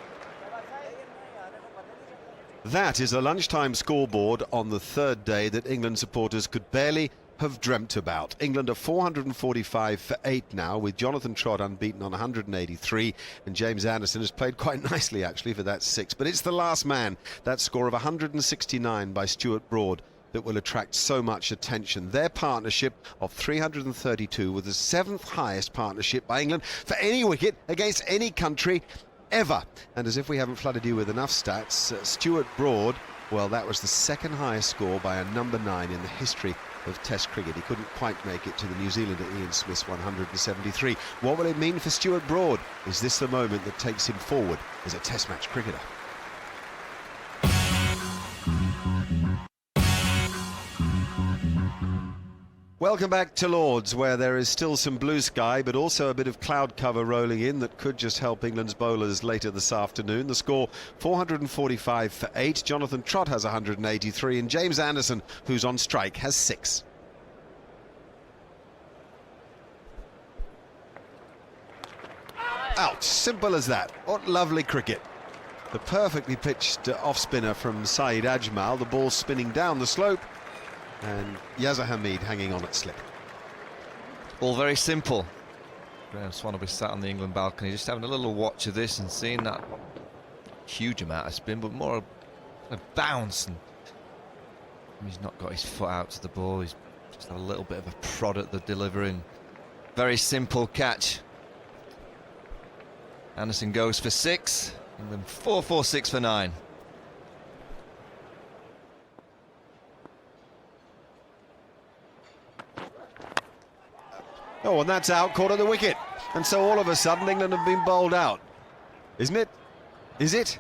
That is a lunchtime scoreboard on the 3rd day that England supporters could barely have dreamt about. England are 445 for 8 now, with Jonathan Trott unbeaten on 183, and James Anderson has played quite nicely actually for that 6. But it's the last man, that score of 169 by Stuart Broad, that will attract so much attention. Their partnership of 332 was the 7th highest partnership by England for any wicket against any country ever. And as if we haven't flooded you with enough stats, Stuart Broad, well, that was the 2nd highest score by a number 9 in the history of Test cricket. He couldn't quite make it to the New Zealander Ian Smith's 173. What will it mean for Stuart Broad? Is this the moment that takes him forward as a Test match cricketer? Welcome back to Lords, where there is still some blue sky, but also a bit of cloud cover rolling in that could just help England's bowlers later this afternoon. The score 445 for 8. Jonathan Trott has 183, and James Anderson, who's on strike, has 6. Out, simple as that. What lovely cricket. The perfectly pitched off-spinner from Saeed Ajmal, the ball spinning down the slope, and Yazza Hamid hanging on at slip. All very simple. Graham Swan will be sat on the England balcony just having a little watch of this and seeing that huge amount of spin, but more a bounce, and he's not got his foot out to the ball. He's just a little bit of a prod at the delivering. Very simple catch. Anderson goes for 6. England 4-4-6 for 9. Oh, and that's out, caught at the wicket. And so all of a sudden England have been bowled out. Isn't it? Is it?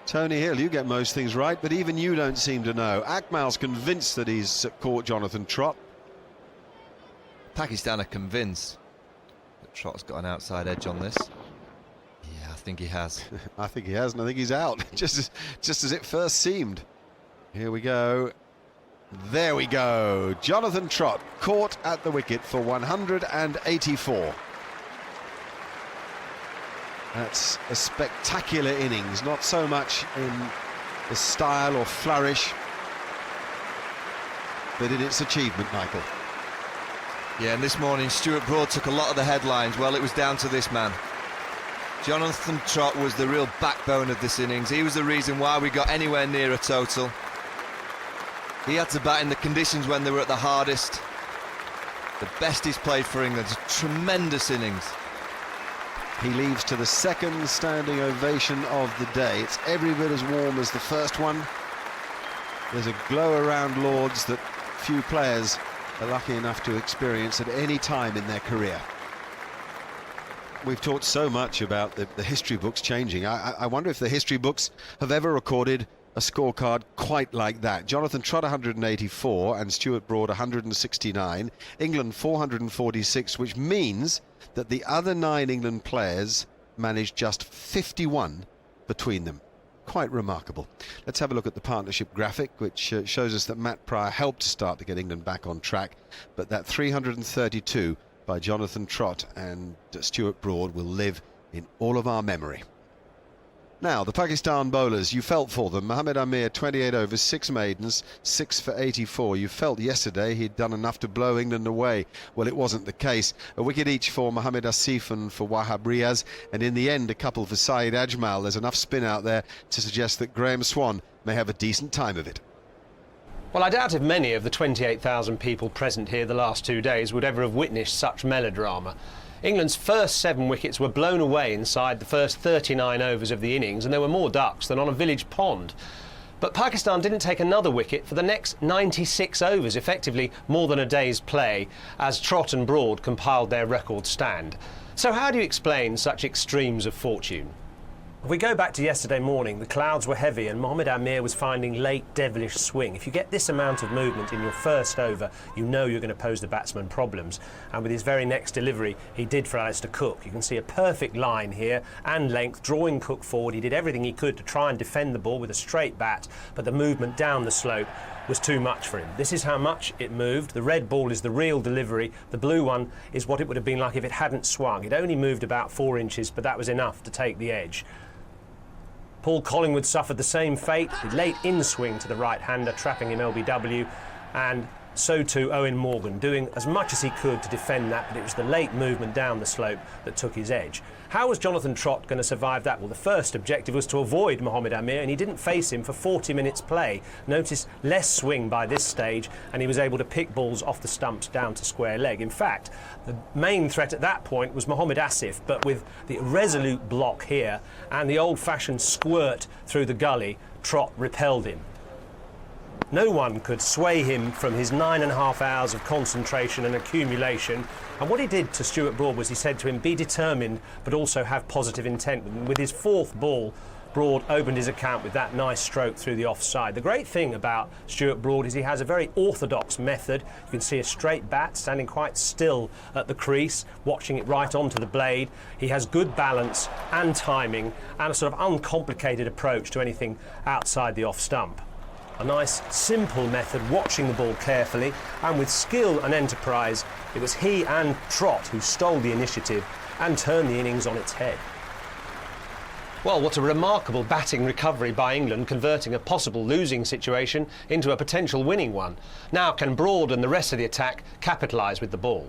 Tony Hill, you get most things right, but even you don't seem to know. Akmal's convinced that he's caught Jonathan Trott. Pakistan are convinced that Trott's got an outside edge on this. Yeah, I think he has. I think he has, and I think he's out, just as it first seemed. Here we go. There we go. Jonathan Trott caught at the wicket for 184. That's a spectacular innings, not so much in the style or flourish, but in its achievement, Michael. Yeah, and this morning Stuart Broad took a lot of the headlines. Well, it was down to this man. Jonathan Trott was the real backbone of this innings. He was the reason why we got anywhere near a total. He had to bat in the conditions when they were at the hardest. The best he's played for England. A tremendous innings. He leaves to the second standing ovation of the day. It's every bit as warm as the first one. There's a glow around Lords that few players are lucky enough to experience at any time in their career. We've talked so much about the history books changing. I wonder if the history books have ever recorded a scorecard quite like that. Jonathan Trott 184 and Stuart Broad 169. England 446, which means that the other 9 England players managed just 51 between them. Quite remarkable. Let's have a look at the partnership graphic, which shows us that Matt Pryor helped start to get England back on track, but that 332 by Jonathan Trott and Stuart Broad will live in all of our memory. Now, the Pakistan bowlers, you felt for them. Mohammad Amir, 28 overs, 6 maidens, 6 for 84. You felt yesterday he'd done enough to blow England away. Well, it wasn't the case. A wicket each for Mohammad Asif and for Wahab Riaz, and in the end, a couple for Saeed Ajmal. There's enough spin out there to suggest that Graham Swan may have a decent time of it. Well, I doubt if many of the 28,000 people present here the last 2 days would ever have witnessed such melodrama. England's first 7 wickets were blown away inside the first 39 overs of the innings, and there were more ducks than on a village pond. But Pakistan didn't take another wicket for the next 96 overs, effectively more than a day's play, as Trott and Broad compiled their record stand. So how do you explain such extremes of fortune? If we go back to yesterday morning, the clouds were heavy and Mohammad Amir was finding late devilish swing. If you get this amount of movement in your first over, you know you're going to pose the batsman problems. And with his very next delivery, he did for Alistair Cook. You can see a perfect line here and length, drawing Cook forward. He did everything he could to try and defend the ball with a straight bat, but the movement down the slope was too much for him. This is how much it moved. The red ball is the real delivery. The blue one is what it would have been like if it hadn't swung. It only moved about 4 inches, but that was enough to take the edge. Paul Collingwood suffered the same fate. The late in-swing to the right-hander, trapping him LBW, and so too Owen Morgan, doing as much as he could to defend that, but it was the late movement down the slope that took his edge. How was Jonathan Trott going to survive that? Well, the first objective was to avoid Mohammad Amir, and he didn't face him for 40 minutes play. Notice less swing by this stage, and he was able to pick balls off the stumps down to square leg. In fact, the main threat at that point was Mohammad Asif, but with the resolute block here and the old-fashioned squirt through the gully, Trott repelled him. No one could sway him from his 9.5 hours of concentration and accumulation. And what he did to Stuart Broad was he said to him, be determined, but also have positive intent. With his 4th ball, Broad opened his account with that nice stroke through the offside. The great thing about Stuart Broad is he has a very orthodox method. You can see a straight bat standing quite still at the crease, watching it right onto the blade. He has good balance and timing and a sort of uncomplicated approach to anything outside the off stump. A nice, simple method, watching the ball carefully, and with skill and enterprise, it was he and Trott who stole the initiative and turned the innings on its head. Well, what a remarkable batting recovery by England, converting a possible losing situation into a potential winning one. Now can Broad and the rest of the attack capitalise with the ball?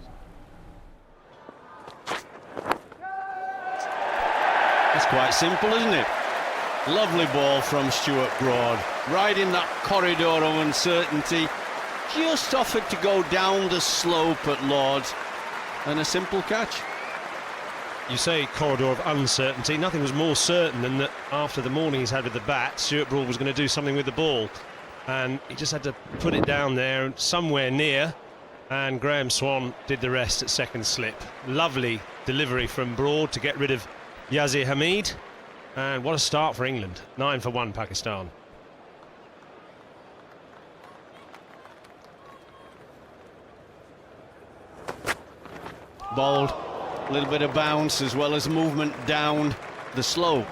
It's quite simple, isn't it? Lovely ball from Stuart Broad, right in that corridor of uncertainty, just offered to go down the slope at Lord's, and a simple catch. You say corridor of uncertainty. Nothing was more certain than that after the morning he's had with the bat, Stuart Broad was going to do something with the ball. And he just had to put it down there somewhere near, and Graham Swan did the rest at second slip. Lovely delivery from Broad to get rid of Yazir Hamid. And what a start for England. 9 for 1 Pakistan. Bowled. A little bit of bounce as well as movement down the slope.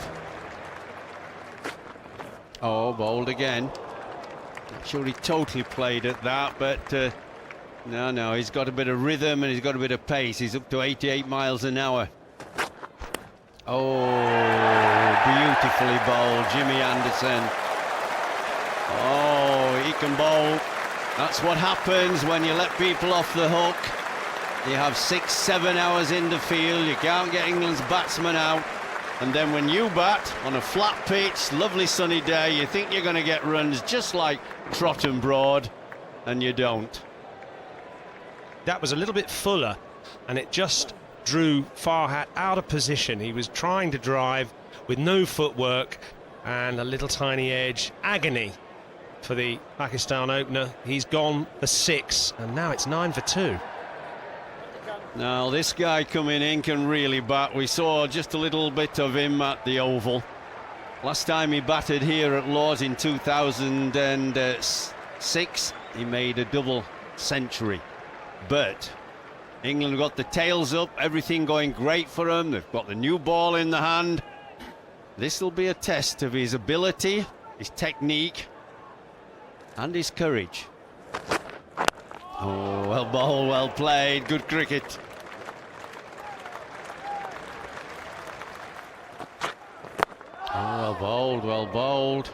Oh, bowled again. Not sure he totally played at that, but no, he's got a bit of rhythm and he's got a bit of pace. He's up to 88 miles an hour. Oh, beautifully bowled, Jimmy Anderson. Oh, he can bowl. That's what happens when you let people off the hook. You have 6-7 hours in the field, you can't get England's batsmen out, and then when you bat on a flat pitch, lovely sunny day, you think you're going to get runs just like Trott and Broad, and you don't. That was a little bit fuller, and it just drew Farhat out of position. He was trying to drive with no footwork and a little tiny edge. Agony for the Pakistan opener. He's gone for 6, and now it's 9 for 2. Now this guy coming in can really bat. We saw just a little bit of him at the Oval. Last time he batted here at Lord's in 2006, he made a double century. But England got the tails up, everything going great for them. They've got the new ball in the hand. This will be a test of his ability, his technique, and his courage. Oh, well bowled, well played, good cricket. Oh, well bowled, well bowled.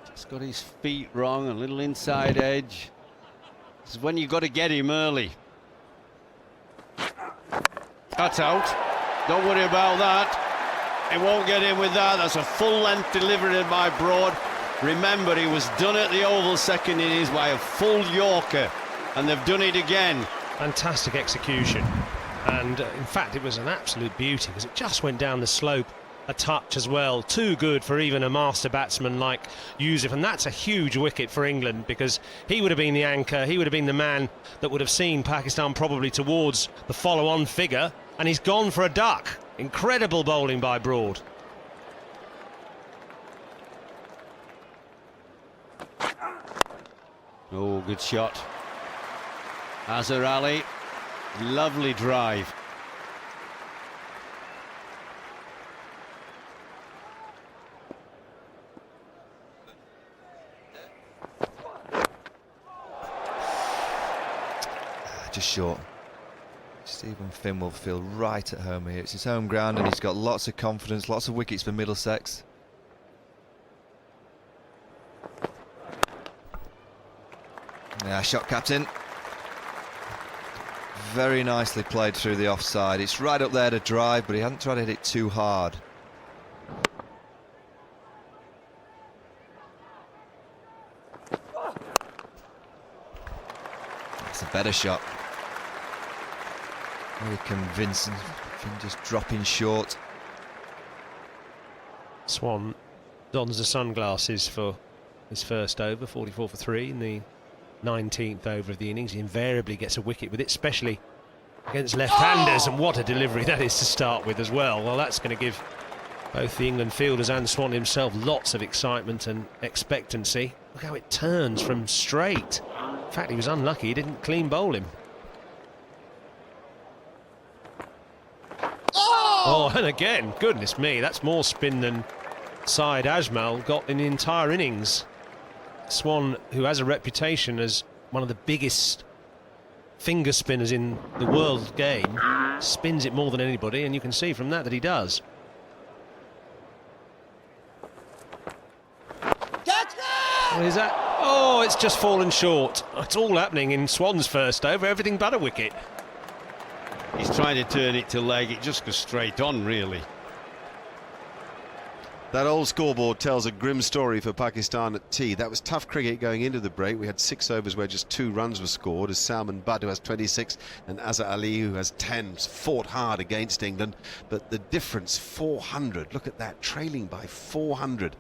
Just got his feet wrong, a little inside edge. This is when you've got to get him early. That's out. Don't worry about that. He won't get in with that. That's a full-length delivery by Broad. Remember, he was done at the Oval second innings by a full Yorker, and they've done it again. Fantastic execution, and in fact it was an absolute beauty because it just went down the slope a touch as well. Too good for even a master batsman like Yusuf, and that's a huge wicket for England because he would have been the anchor, he would have been the man that would have seen Pakistan probably towards the follow-on figure, and he's gone for a duck. Incredible bowling by Broad. Oh, good shot. Azhar Ali, lovely drive. Just short. Stephen Finn will feel right at home here. It's his home ground and he's got lots of confidence, lots of wickets for Middlesex. Yeah, shot captain. Very nicely played through the offside. It's right up there to drive, but he hadn't tried to hit it too hard. That's a better shot. Very convincing. Just dropping short. Swan dons the sunglasses for his first over, 44 for 3 in the 19th over of the innings. He invariably gets a wicket with it, especially against left-handers, and what a delivery that is to start with as well. Well, that's going to give both the England fielders and Swan himself lots of excitement and expectancy. Look how it turns from straight. In fact, he was unlucky, he didn't clean bowl him. Oh, and again, goodness me, that's more spin than Syed Ajmal got in the entire innings. Swan, who has a reputation as one of the biggest finger spinners in the world game, spins it more than anybody, and you can see from that he does. What is that? Oh, it's just fallen short. It's all happening in Swan's first over, everything but a wicket. He's trying to turn it to leg, it just goes straight on, really. That old scoreboard tells a grim story for Pakistan at tea. That was tough cricket going into the break. We had 6 overs where just 2 runs were scored, as Salman Butt, who has 26, and Azhar Ali, who has 10, fought hard against England. But the difference, 400. Look at that, trailing by 400.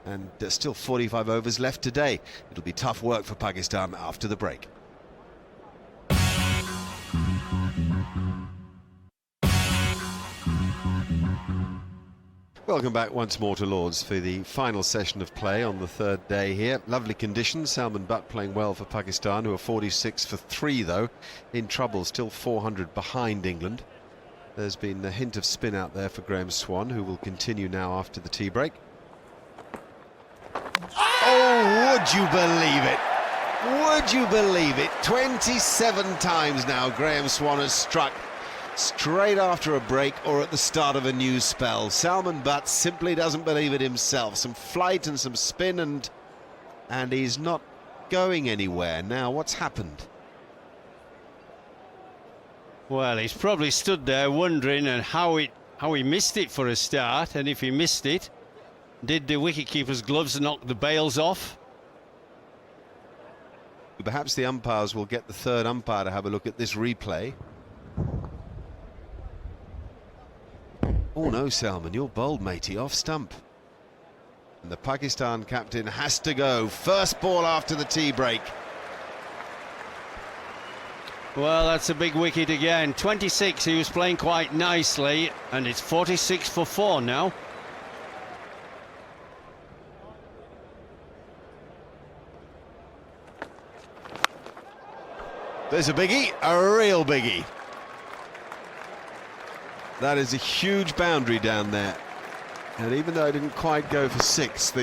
And still 45 overs left today. It'll be tough work for Pakistan after the break. Welcome back once more to Lord's for the final session of play on the 3rd day here. Lovely conditions. Salman Butt playing well for Pakistan, who are 46 for 3 though. In trouble, still 400 behind England. There's been a hint of spin out there for Graham Swan, who will continue now after the tea break. Oh, would you believe it? Would you believe it? 27 times now Graham Swan has struck, straight after a break or at the start of a new spell. Salman Butt simply doesn't believe it himself. Some flight and some spin, and he's not going anywhere. Now, what's happened? Well, he's probably stood there wondering how he missed it for a start, and if he missed it, did the wicketkeeper's gloves knock the bails off? Perhaps the umpires will get the 3rd umpire to have a look at this replay. Oh no, Salman, you're bold, matey, off stump. And the Pakistan captain has to go. First ball after the tea break. Well, that's a big wicket again. 26, he was playing quite nicely, and it's 46 for 4 now. There's a biggie, a real biggie. That is a huge boundary down there. And even though I didn't quite go for 6,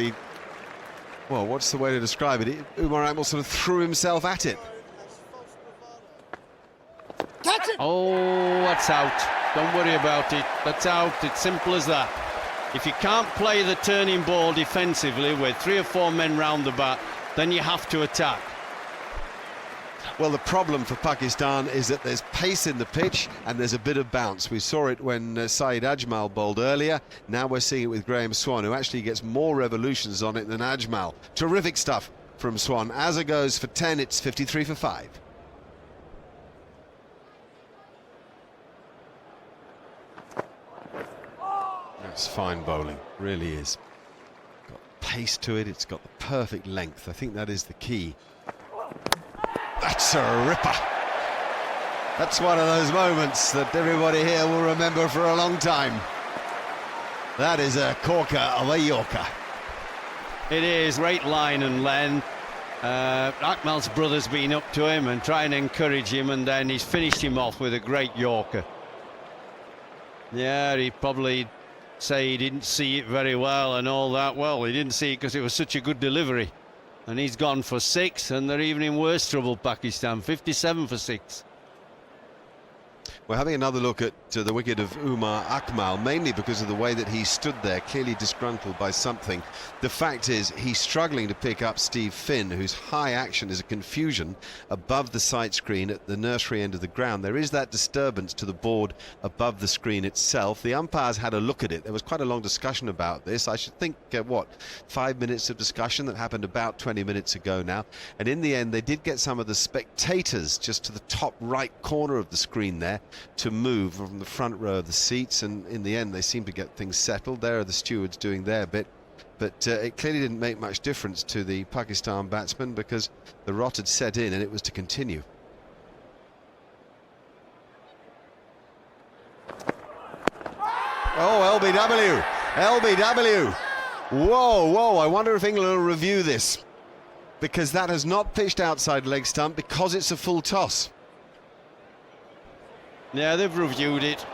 well, what's the way to describe it? Umar Akmal sort of threw himself at it. Oh, that's out. Don't worry about it. That's out. It's simple as that. If you can't play the turning ball defensively with 3 or 4 men round the bat, then you have to attack. Well, the problem for Pakistan is that there's pace in the pitch and there's a bit of bounce. We saw it when Syed Ajmal bowled earlier. Now we're seeing it with Graham Swan, who actually gets more revolutions on it than Ajmal. Terrific stuff from Swan. Azhar goes for 10, it's 53 for 5. That's fine bowling, really is. Got pace to it, it's got the perfect length. I think that is the key. That's a ripper. That's one of those moments that everybody here will remember for a long time. That is a corker of a Yorker. It is. Great line and length. Akmal's brother's been up to him and trying to encourage him, and then he's finished him off with a great Yorker. Yeah, he'd probably say he didn't see it very well and all that. Well, he didn't see it because it was such a good delivery. And he's gone for 6, and they're even in worse trouble, Pakistan. 57 for 6. We're having another look at the wicket of Umar Akmal, mainly because of the way that he stood there, clearly disgruntled by something. The fact is, he's struggling to pick up Steve Finn, whose high action is a confusion above the sight screen at the nursery end of the ground. There is that disturbance to the board above the screen itself. The umpires had a look at it. There was quite a long discussion about this. I should think, 5 minutes of discussion that happened about 20 minutes ago now. And in the end, they did get some of the spectators just to the top right corner of the screen there to move from the front row of the seats, and in the end they seem to get things settled. There are the stewards doing their bit, but it clearly didn't make much difference to the Pakistan batsmen because the rot had set in and it was to continue. Oh, LBW. LBW. Whoa, I wonder if England will review this, because that has not pitched outside leg stump because it's a full toss. Yeah, they've reviewed it.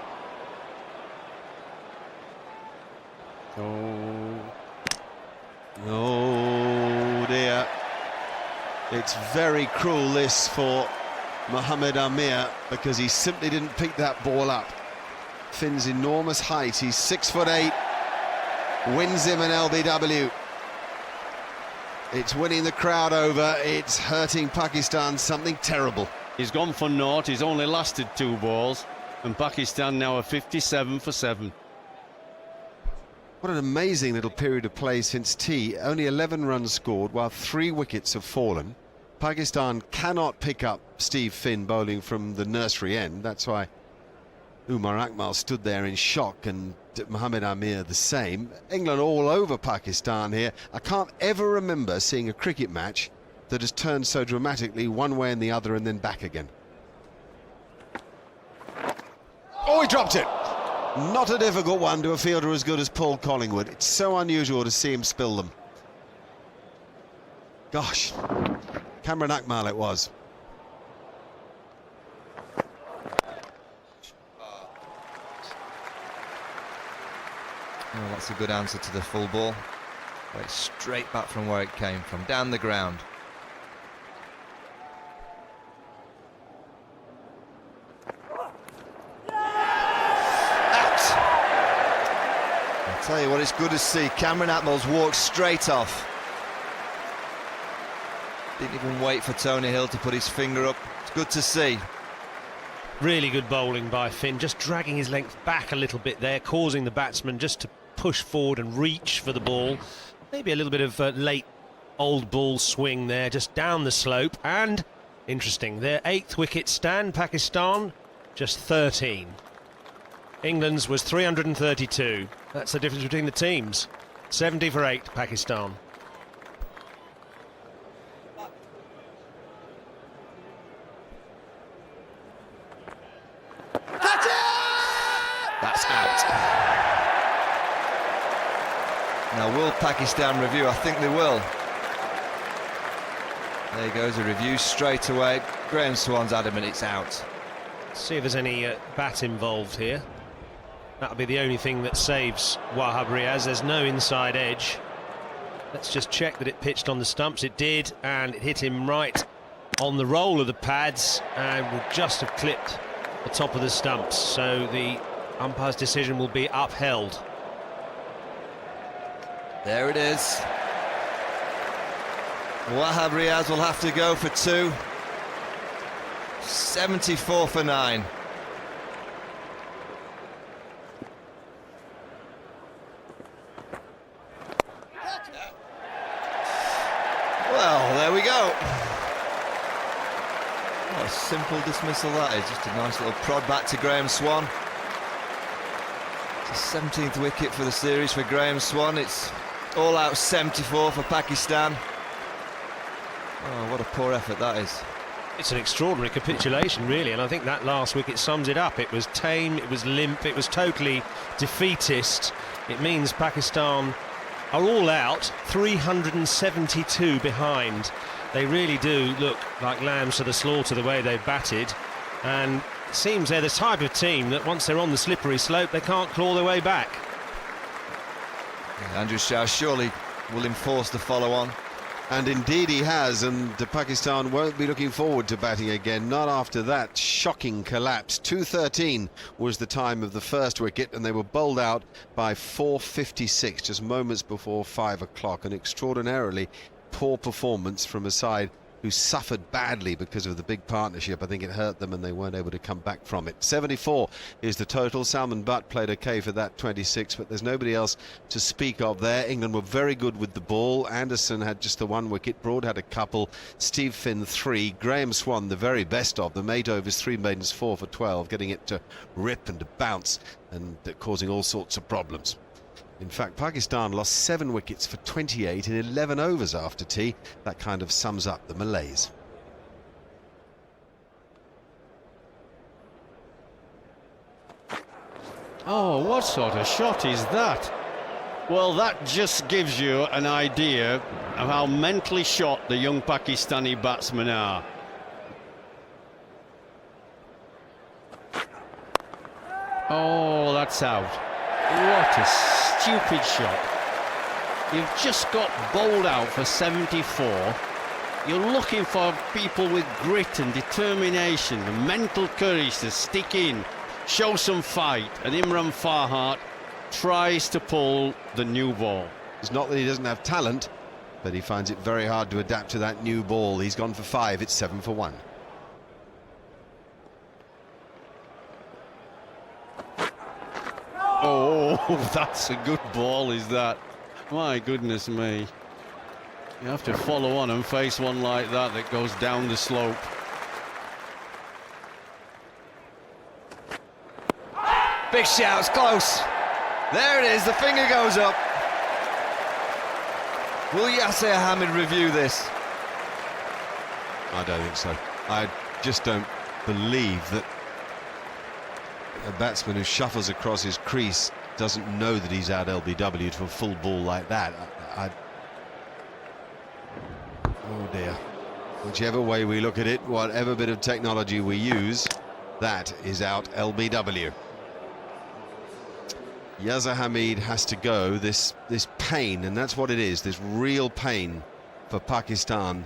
Oh dear. It's very cruel, this, for Mohamed Amir, because he simply didn't pick that ball up. Finn's enormous height, he's 6'8", wins him an LBW. It's winning the crowd over, it's hurting Pakistan something terrible. He's gone for naught, he's only lasted 2 balls, and Pakistan now are 57 for 7. What an amazing little period of play since tea. Only 11 runs scored while 3 wickets have fallen. Pakistan cannot pick up Steve Finn bowling from the nursery end. That's why Umar Akmal stood there in shock, and Mohamed Amir the same. England all over Pakistan here. I can't ever remember seeing a cricket match that has turned so dramatically one way and the other and then back again. Oh, he dropped it! Not a difficult one to a fielder as good as Paul Collingwood. It's so unusual to see him spill them. Gosh, Cameron Akmal it was. Oh, that's a good answer to the full ball. Went straight back from where it came from, down the ground. Out! I'll tell you what, it's good to see. Cameron Atmill's walked straight off. Didn't even wait for Tony Hill to put his finger up. It's good to see. Really good bowling by Finn, just dragging his length back a little bit there, causing the batsman just to push forward and reach for the ball. Maybe a little bit of late old ball swing there, just down the slope. And interesting, their 8th wicket stand, Pakistan just 13. England's was 332. That's the difference between the teams. 70 for 8, Pakistan. That's out. Now, will Pakistan review? I think they will. There goes a review straight away. Graham Swan's adamant it's out. See if there's any bat involved here. That'll be the only thing that saves Wahab Riaz. There's no inside edge. Let's just check that it pitched on the stumps. It did, and it hit him right on the roll of the pads and would just have clipped the top of the stumps. So the umpire's decision will be upheld. There it is. Wahab Riaz will have to go for 2. 74 for 9. Well, there we go. What a simple dismissal that is. Just a nice little prod back to Graham Swan. It's the 17th wicket for the series for Graham Swan. It's all out 74 for Pakistan. Oh, what a poor effort that is. It's an extraordinary capitulation, really, and I think that last wicket sums it up. It was tame, it was limp, it was totally defeatist. It means Pakistan are all out, 372 behind. They really do look like lambs to the slaughter the way they've batted, and it seems they're the type of team that once they're on the slippery slope, they can't claw their way back. Andrew Shah surely will enforce the follow-on. And indeed he has, and Pakistan won't be looking forward to batting again, not after that shocking collapse. 2:13 was the time of the first wicket, and they were bowled out by 4:56, just moments before 5 o'clock. An extraordinarily poor performance from a side who suffered badly because of the big partnership. I think it hurt them and they weren't able to come back from it. 74 is the total. Salman Butt played okay for that 26, but there's nobody else to speak of there. England were very good with the ball. Anderson had just the 1 wicket. Broad had a couple. Steve Finn 3. Graham Swan the very best of them. 8 overs, 3 maidens, 4 for 12, getting it to rip and to bounce and causing all sorts of problems. In fact, Pakistan lost 7 wickets for 28 in 11 overs after tea. That kind of sums up the Malays. Oh, what sort of shot is that? Well, that just gives you an idea of how mentally shot the young Pakistani batsmen are. Oh, that's out. What a stupid shot. You've just got bowled out for 74. You're looking for people with grit and determination and mental courage to stick in, show some fight, and Imran Farhat tries to pull the new ball. It's not that he doesn't have talent, but he finds it very hard to adapt to that new ball. He's gone for 5, it's 7 for 1. Oh, that's a good ball, is that? My goodness me. You have to follow on and face one like that goes down the slope. Big shout, it's close. There it is, the finger goes up. Will Yasir Hamid review this? I don't think so. I just don't believe that a batsman who shuffles across his crease doesn't know that he's out LBW to a full ball like that. Oh dear. Whichever way we look at it, whatever bit of technology we use, that is out LBW. Yasir Hamid has to go. This pain, and that's what it is, this real pain for Pakistan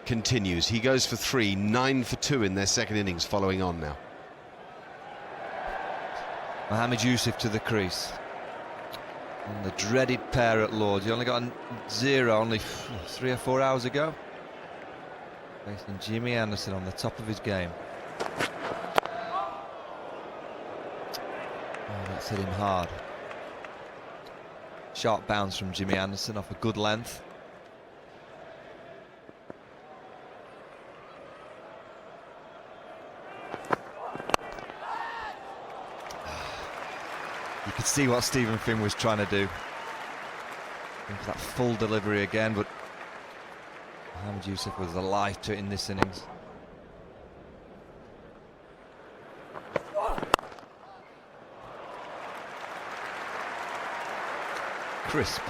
continues. He goes for 3, 9 for 2 in their second innings following on now. Mohammad Yusuf to the crease. And the dreaded pair at Lords. You only got a 0 only 3 or 4 hours ago. Facing Jimmy Anderson on the top of his game. Oh, that's hit him hard. Sharp bounce from Jimmy Anderson off a good length. You could see what Stephen Finn was trying to do. That full delivery again, but Mohammad Yusuf was alive to it in this innings. Crisp.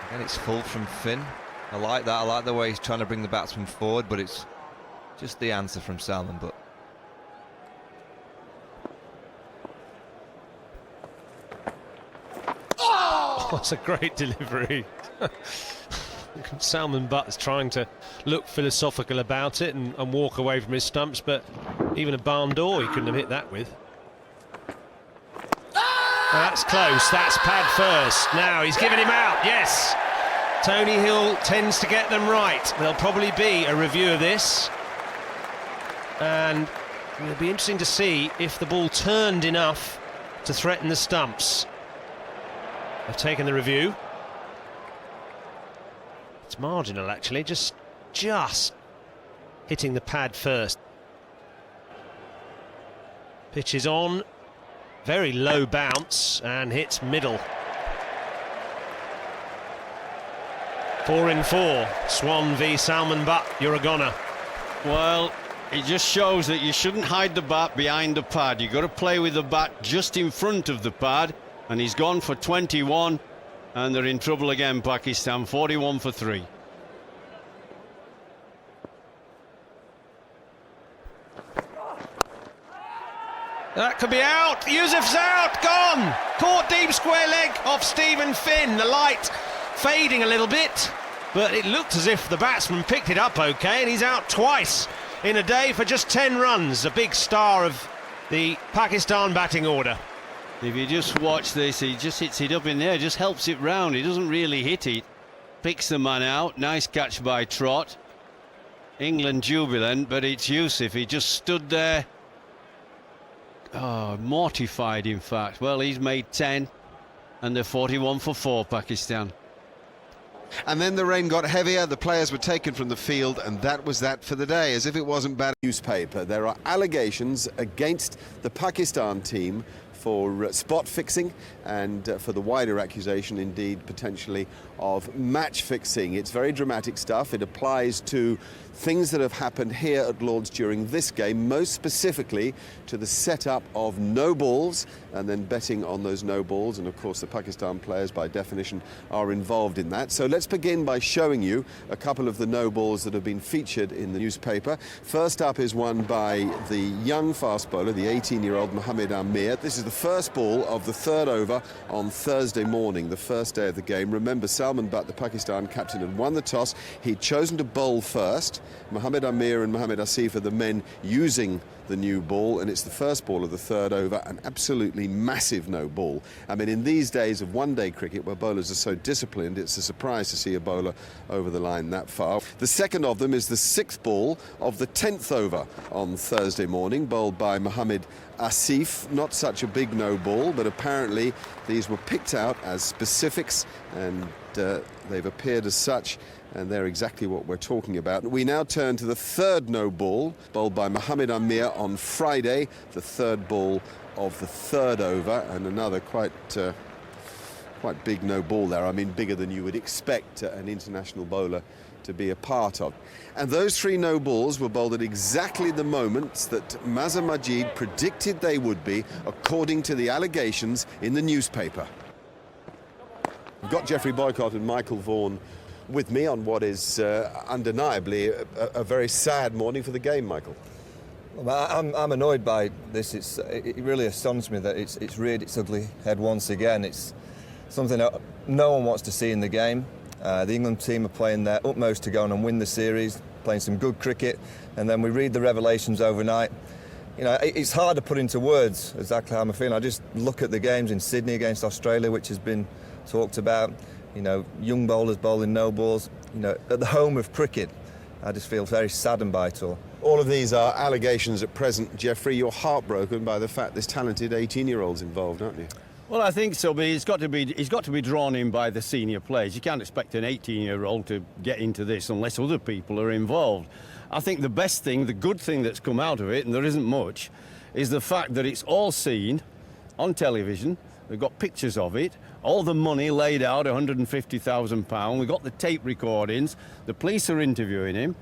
Again, it's full from Finn. I like that. I like the way he's trying to bring the batsman forward, but it's just the answer from Salman. But that's a great delivery. Salman Butt is trying to look philosophical about it and walk away from his stumps, but even a barn door he couldn't have hit that with. That's close, that's pad first. Now he's given him out, yes. Tony Hill tends to get them right. There'll probably be a review of this. And it'll be interesting to see if the ball turned enough to threaten the stumps. I've taken the review. It's marginal actually, just hitting the pad first. Pitch is on. Very low bounce and hits middle. 4 in 4. Swan v Salman Butt. You're a goner. Well, it just shows that you shouldn't hide the bat behind the pad. You've got to play with the bat just in front of the pad. And he's gone for 21. And they're in trouble again, Pakistan. 41 for 3. That could be out. Yusuf's out. Gone. Caught deep square leg off Stephen Finn. The light fading a little bit, but it looked as if the batsman picked it up okay, and he's out twice in a day for just 10 runs. A big star of the Pakistan batting order. If you just watch this, he just hits it up in there, just helps it round. He doesn't really hit it. Picks the man out. Nice catch by Trott. England jubilant, but it's Yusuf. He just stood there. Oh, mortified, in fact. Well, he's made 10, and they're 41 for 4, Pakistan. And then the rain got heavier, the players were taken from the field, and that was that for the day, as if it wasn't bad. Newspaper. There are allegations against the Pakistan team for spot fixing and for the wider accusation, indeed, potentially, of match fixing. It's very dramatic stuff. It applies to things that have happened here at Lord's during this game, most specifically to the setup of no balls and then betting on those no balls. And of course, the Pakistan players, by definition, are involved in that. So let's begin by showing you a couple of the no balls that have been featured in the newspaper. First up is one by the young fast bowler, the 18-year-old Mohammed Amir. This is the first ball of the third over on Thursday morning, the first day of the game. Remember, Salman Butt, the Pakistan captain, had won the toss. He'd chosen to bowl first. Mohammed Amir and Mohammed Asif are the men using the new ball, and it's the first ball of the third over, an absolutely massive no ball. I mean, in these days of one-day cricket where bowlers are so disciplined, it's a surprise to see a bowler over the line that far. The second of them is the sixth ball of the 10th over on Thursday morning, bowled by Mohammed Asif. Not such a big no ball, but apparently these were picked out as specifics, and they've appeared as such, and they're exactly what we're talking about. We now turn to the third no ball, bowled by Mohammed Amir on Friday, the third ball of the third over, and another quite big no ball there. I mean, bigger than you would expect an international bowler to be a part of. And those three no balls were bowled at exactly the moments that Mazhar Majid predicted they would be, according to the allegations in the newspaper. We've got Geoffrey Boycott and Michael Vaughan with me on what is undeniably a very sad morning for the game, Michael. Well, I'm annoyed by this. It really astonishes me that it's reared its ugly head once again. It's something that no one wants to see in the game. The England team are playing their utmost to go on and win the series, playing some good cricket, and then we read the revelations overnight. You know, it's hard to put into words exactly how I'm feeling. I just look at the games in Sydney against Australia, which has been talked about. You know, young bowlers bowling no balls. You know, at the home of cricket, I just feel very saddened by it all. All of these are allegations at present, Geoffrey. You're heartbroken by the fact this talented 18-year-old's involved, aren't you? Well, I think so, but he's got to be drawn in by the senior players. You can't expect an 18-year-old to get into this unless other people are involved. I think the best thing, the good thing that's come out of it, and there isn't much, is the fact that it's all seen on television. We've got pictures of it, all the money laid out, £150,000. We've got the tape recordings, the police are interviewing him,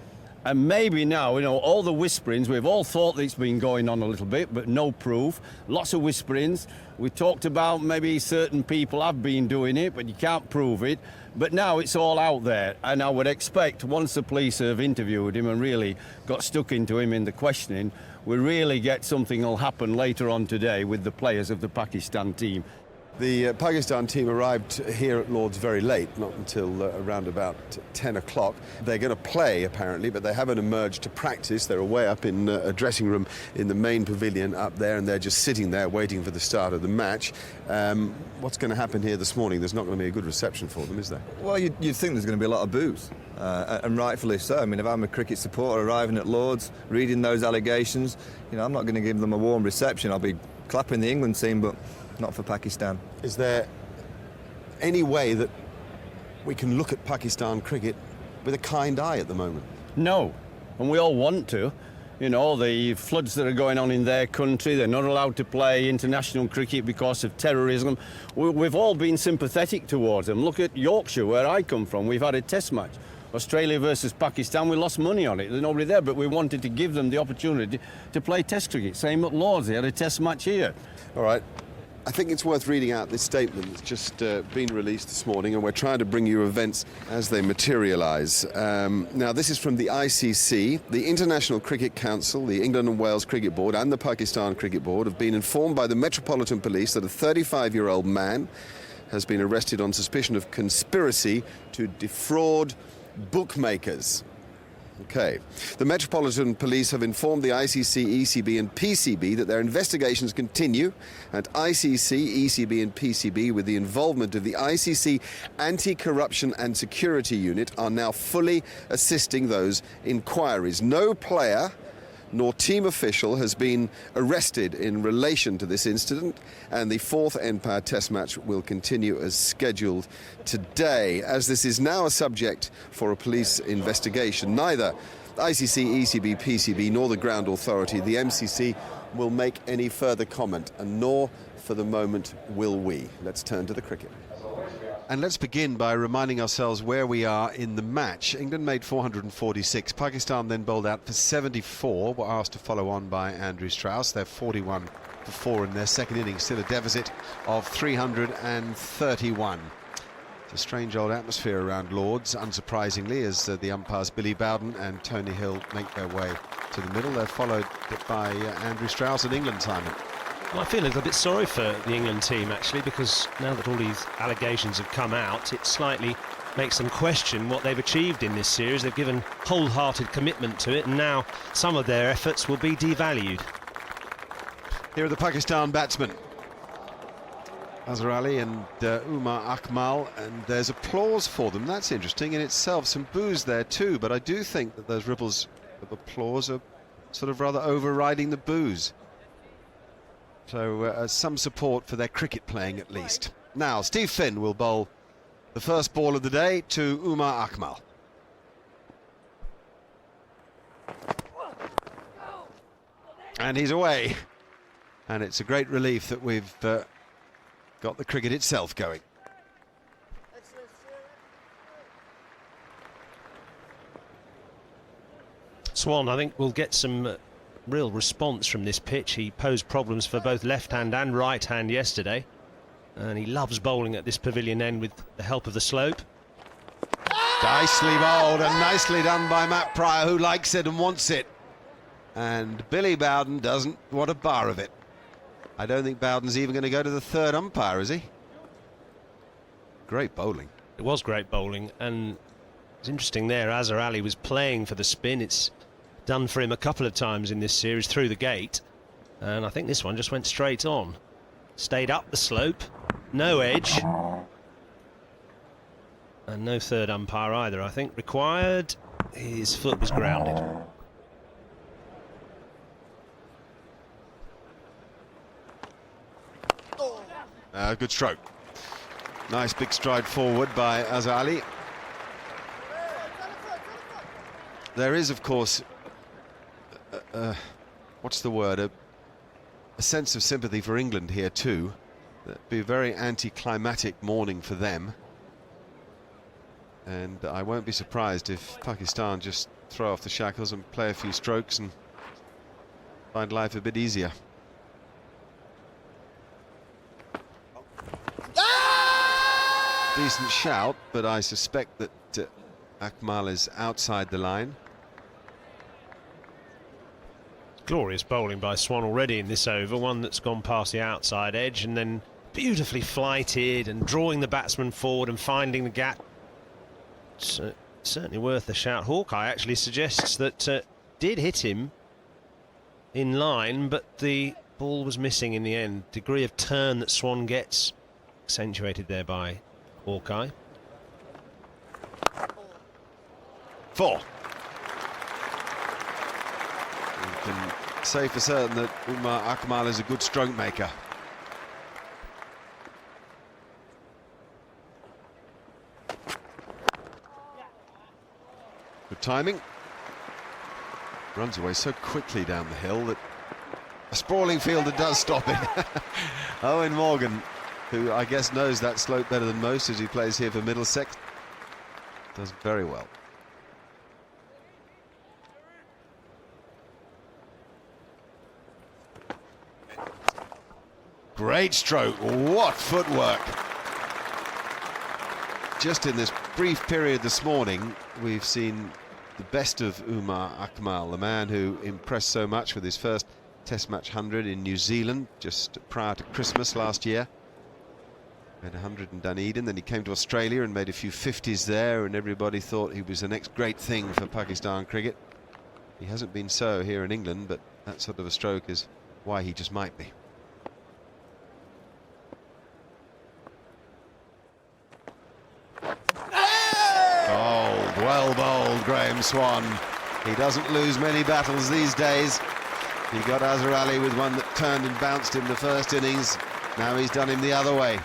and maybe now, you know, all the whisperings, we've all thought that it's been going on a little bit, but no proof, lots of whisperings. We talked about maybe certain people have been doing it, but you can't prove it. But now it's all out there, and I would expect once the police have interviewed him and really got stuck into him in the questioning, we really get something will happen later on today with the players of the Pakistan team. The Pakistan team arrived here at Lord's very late, not until around about 10 o'clock. They're going to play, apparently, but they haven't emerged to practice. They're away up in a dressing room in the main pavilion up there, and they're just sitting there waiting for the start of the match. What's going to happen here this morning? There's not going to be a good reception for them, is there? Well, you'd think there's going to be a lot of boos, and rightfully so. I mean, if I'm a cricket supporter arriving at Lord's, reading those allegations, you know, I'm not going to give them a warm reception. I'll be clapping the England team, but not for Pakistan. Is there any way that we can look at Pakistan cricket with a kind eye at the moment? No, and we all want to. You know, the floods that are going on in their country, they're not allowed to play international cricket because of terrorism. We've all been sympathetic towards them. Look at Yorkshire, where I come from. We've had a test match. Australia versus Pakistan, we lost money on it. There's nobody there, but we wanted to give them the opportunity to play test cricket. Same at Lord's, they had a test match here. All right. I think it's worth reading out this statement that's just been released this morning, and we're trying to bring you events as they materialise. Now, this is from the ICC. The International Cricket Council, the England and Wales Cricket Board and the Pakistan Cricket Board have been informed by the Metropolitan Police that a 35-year-old man has been arrested on suspicion of conspiracy to defraud bookmakers. Okay. The Metropolitan Police have informed the ICC, ECB and PCB that their investigations continue, and ICC, ECB and PCB, with the involvement of the ICC Anti-Corruption and Security Unit, are now fully assisting those inquiries. No player nor team official has been arrested in relation to this incident, and the fourth Empire Test match will continue as scheduled today. As this is now a subject for a police investigation, neither ICC, ECB, PCB nor the ground authority, the MCC, will make any further comment, and nor for the moment will we? Let's turn to the cricket. And let's begin by reminding ourselves where we are in the match. England made 446. Pakistan then bowled out for 74, were asked to follow on by Andrew Strauss. They're 41 for 4 in their second innings, still a deficit of 331. It's a strange old atmosphere around Lords, unsurprisingly, as the umpires Billy Bowden and Tony Hill make their way to the middle. They're followed by Andrew Strauss and England, Simon. Well, I feel a little bit sorry for the England team, actually, because now that all these allegations have come out, it slightly makes them question what they've achieved in this series. They've given wholehearted commitment to it, and now some of their efforts will be devalued. Here are the Pakistan batsmen, Azhar Ali and Umar Akmal, and there's applause for them. That's interesting in itself. Some boos there too, but I do think that those ripples of applause are sort of rather overriding the boos. So some support for their cricket playing at least. Now Steve Finn will bowl the first ball of the day to Umar Akmal. And he's away. And it's a great relief that we've got the cricket itself going. Swan, I think, will get some real response from this pitch. He posed problems for both left hand and right hand yesterday, and he loves bowling at this pavilion end with the help of the slope. Nicely bowled and nicely done by Matt Pryor, who likes it and wants it, and Billy Bowden doesn't want a bar of it. I don't think Bowden's even going to go to the third umpire, is he? Great bowling. It was great bowling, and it's interesting there, Azhar Ali was playing for the spin. It's done for him a couple of times in this series through the gate, and I think this one just went straight on. Stayed up the slope, no edge, and no third umpire either, I think, required. His foot was grounded. Good stroke. Nice big stride forward by Azhar Ali. There is, of course, what's the word? A sense of sympathy for England here too. That'd be a very anticlimactic morning for them. And I won't be surprised if Pakistan just throw off the shackles and play a few strokes and find life a bit easier. Decent shout, but I suspect that Akmal is outside the line. Glorious bowling by Swan already in this over, one that's gone past the outside edge and then beautifully flighted and drawing the batsman forward and finding the gap. Certainly worth the shout. Hawkeye actually suggests that did hit him in line, but the ball was missing in the end. Degree of turn that Swan gets accentuated there by Hawkeye. 4. You can say for certain that Umar Akmal is a good stroke maker. Good timing. Runs away so quickly down the hill that a sprawling fielder does stop it. Owen Morgan, who I guess knows that slope better than most as he plays here for Middlesex, does very well. Great stroke, what footwork. Just in this brief period this morning, we've seen the best of Umar Akmal, the man who impressed so much with his first Test match 100 in New Zealand just prior to Christmas last year. Made 100 in Dunedin, then he came to Australia and made a few 50s there, and everybody thought he was the next great thing for Pakistan cricket. He hasn't been so here in England, but that sort of a stroke is why he just might be. Well bowled, Graham Swan. He doesn't lose many battles these days. He got Azhar Ali with one that turned and bounced in the first innings. Now he's done him the other way.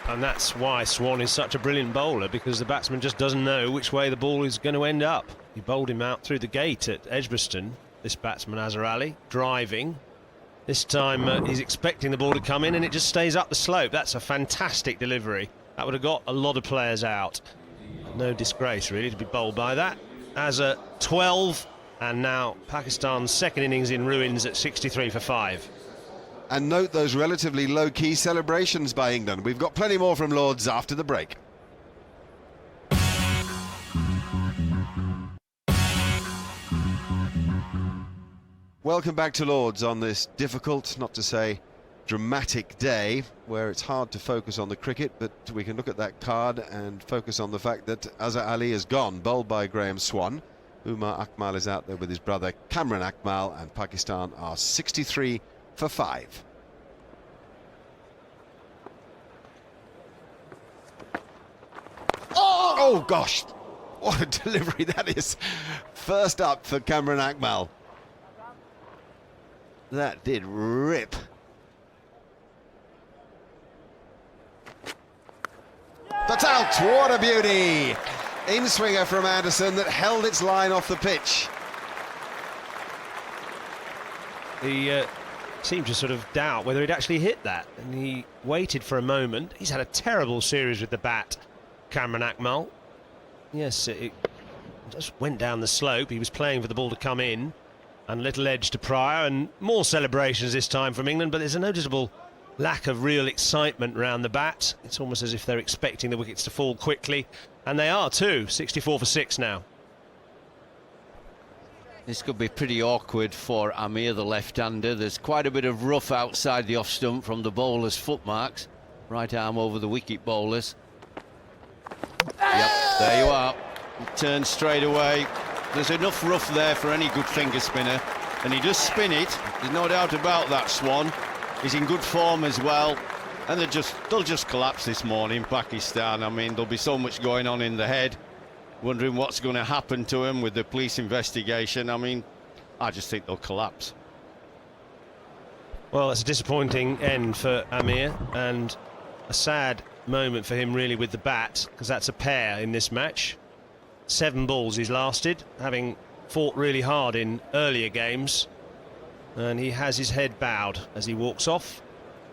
And that's why Swan is such a brilliant bowler, because the batsman just doesn't know which way the ball is going to end up. He bowled him out through the gate at Edgbaston, this batsman Azhar Ali, driving. This time he's expecting the ball to come in and it just stays up the slope. That's a fantastic delivery. That would have got a lot of players out. No disgrace really to be bowled by that. As a 12, and now Pakistan's second innings in ruins at 63 for 5. And note those relatively low-key celebrations by England. We've got plenty more from Lords after the break. Welcome back to Lords on this difficult, not to say dramatic day, where it's hard to focus on the cricket, but we can look at that card and focus on the fact that Azhar Ali is gone, bowled by Graham Swan. Umar Akmal is out there with his brother Kamran Akmal, and Pakistan are 63 for 5. Oh gosh, what a delivery that is. First up for Kamran Akmal. That did rip. That's out. What a beauty. In-swinger from Anderson that held its line off the pitch. He seemed to sort of doubt whether he'd actually hit that, and he waited for a moment. He's had a terrible series with the bat, Kamran Akmal. Yes, it just went down the slope. He was playing for the ball to come in, and a little edge to Pryor, and more celebrations this time from England, but there's a noticeable lack of real excitement around the bat. It's almost as if they're expecting the wickets to fall quickly, and they are too. 64 for 6 now. This could be pretty awkward for Amir, the left-hander. There's quite a bit of rough outside the off-stump from the bowler's footmarks. Right arm over the wicket bowlers. Yep, there you are. Turn straight away. There's enough rough there for any good finger spinner, and he does spin it. There's no doubt about that, Swan. He's in good form as well, and they'll just collapse this morning, Pakistan. I mean, there'll be so much going on in the head, wondering what's going to happen to him with the police investigation. I mean, I just think they'll collapse. Well, it's a disappointing end for Amir, and a sad moment for him really with the bat, because that's a pair in this match. 7 balls he's lasted, having fought really hard in earlier games, and he has his head bowed as he walks off.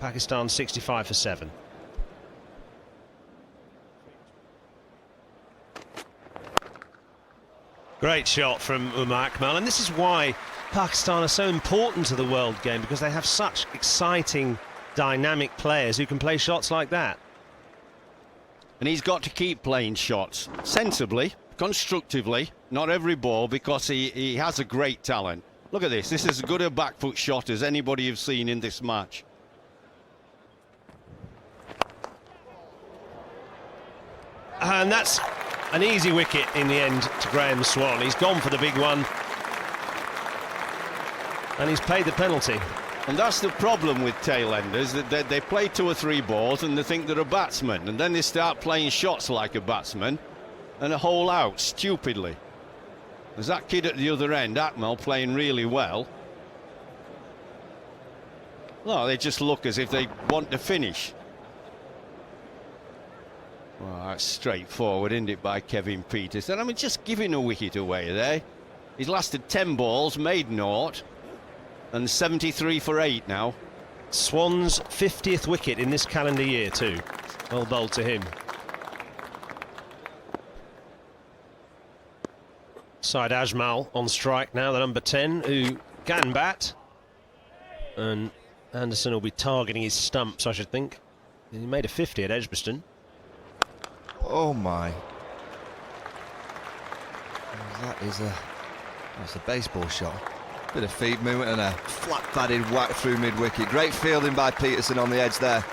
Pakistan 65 for 7. Great shot from Umar Akmal, and this is why Pakistan are so important to the world game, because they have such exciting, dynamic players who can play shots like that. And he's got to keep playing shots sensibly, constructively, not every ball, because he has a great talent. Look at this. This is as good a back foot shot as anybody you've seen in this match. And that's an easy wicket in the end to Graham Swan. He's gone for the big one, and he's paid the penalty. And that's the problem with tail-enders, that they play 2 or 3 balls and they think they're a batsman, and then they start playing shots like a batsman and a hole out stupidly. There's that kid at the other end, Akmal, playing really well. No, they just look as if they want to finish. Well, that's straightforward, isn't it, by Kevin Peterson? I mean, just giving a wicket away there. He's lasted 10 balls, made naught, and 73 for 8 now. Swan's 50th wicket in this calendar year too. Well bowled to him. Syed Ajmal on strike now, the number 10, who can bat. And Anderson will be targeting his stumps, I should think. He made a 50 at Edgbaston. Oh my. That's a baseball shot. Bit of feed movement and a flat-padded whack through mid-wicket. Great fielding by Peterson on the edge there.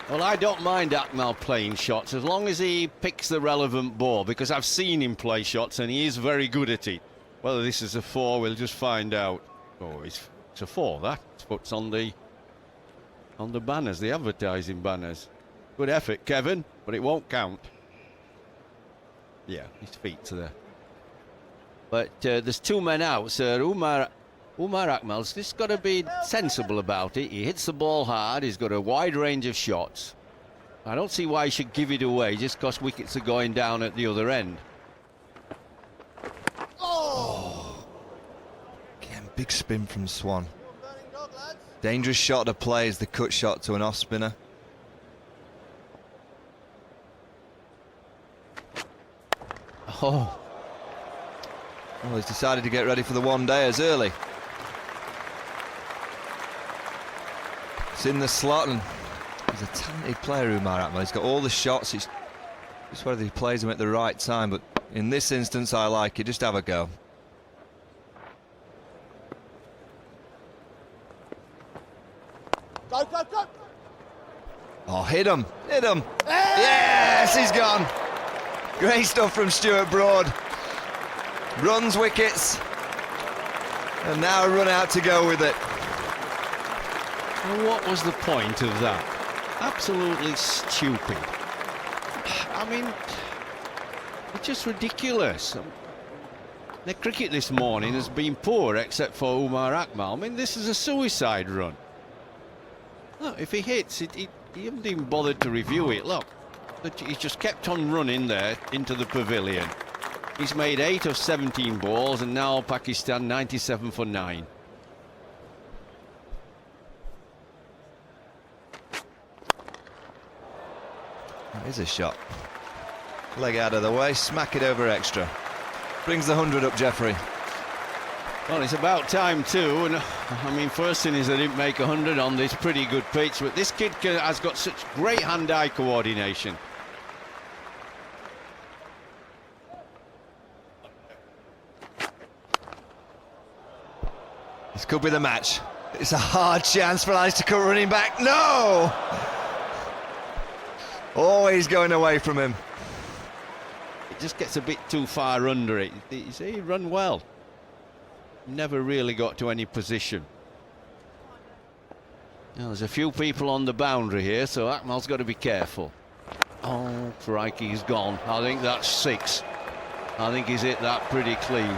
Well, I don't mind Akmal playing shots as long as he picks the relevant ball, because I've seen him play shots and he is very good at it. Whether this is a 4, we'll just find out. Oh, it's a 4, that's what's on the banners, the advertising banners. Good effort, Kevin, but it won't count. Yeah, his feet's there. But there's 2 men out, sir. Umar Akmal's just got to be sensible about it. He hits the ball hard. He's got a wide range of shots. I don't see why he should give it away just because wickets are going down at the other end. Oh! Again, big spin from Swan. Dangerous shot to play is the cut shot to an off spinner. Oh. Well, he's decided to get ready for the one-dayers early. It's in the slot, and he's a talented player, Umar Akmal. He's got all the shots. It's just whether he plays them at the right time. But in this instance, I like it. Just have a go. Go, go, go! Oh, hit him. Hit him. Yes, he's gone. Great stuff from Stuart Broad. Runs wickets. And now a run out to go with it. Well, what was the point of that? Absolutely stupid. I mean, it's just ridiculous. The cricket this morning has been poor except for Umar Akmal. I mean, this is a suicide run. Look, if he hits, he hasn't even bothered to review it. Look, he's just kept on running there into the pavilion. He's made 8 of 17 balls, and now Pakistan 97 for 9. That is a shot. Leg out of the way, smack it over extra. Brings the 100 up, Jeffrey. Well, it's about time too, and I mean, first thing is they didn't make 100 on this pretty good pitch, but this kid has got such great hand-eye coordination. This could be the match. It's a hard chance for Alice to come running back. No! Always going away from him. It just gets a bit too far under it. You see, he run well. Never really got to any position. Now, there's a few people on the boundary here, so Akmal's got to be careful. Oh, crikey's gone. I think that's 6. I think he's hit that pretty clean.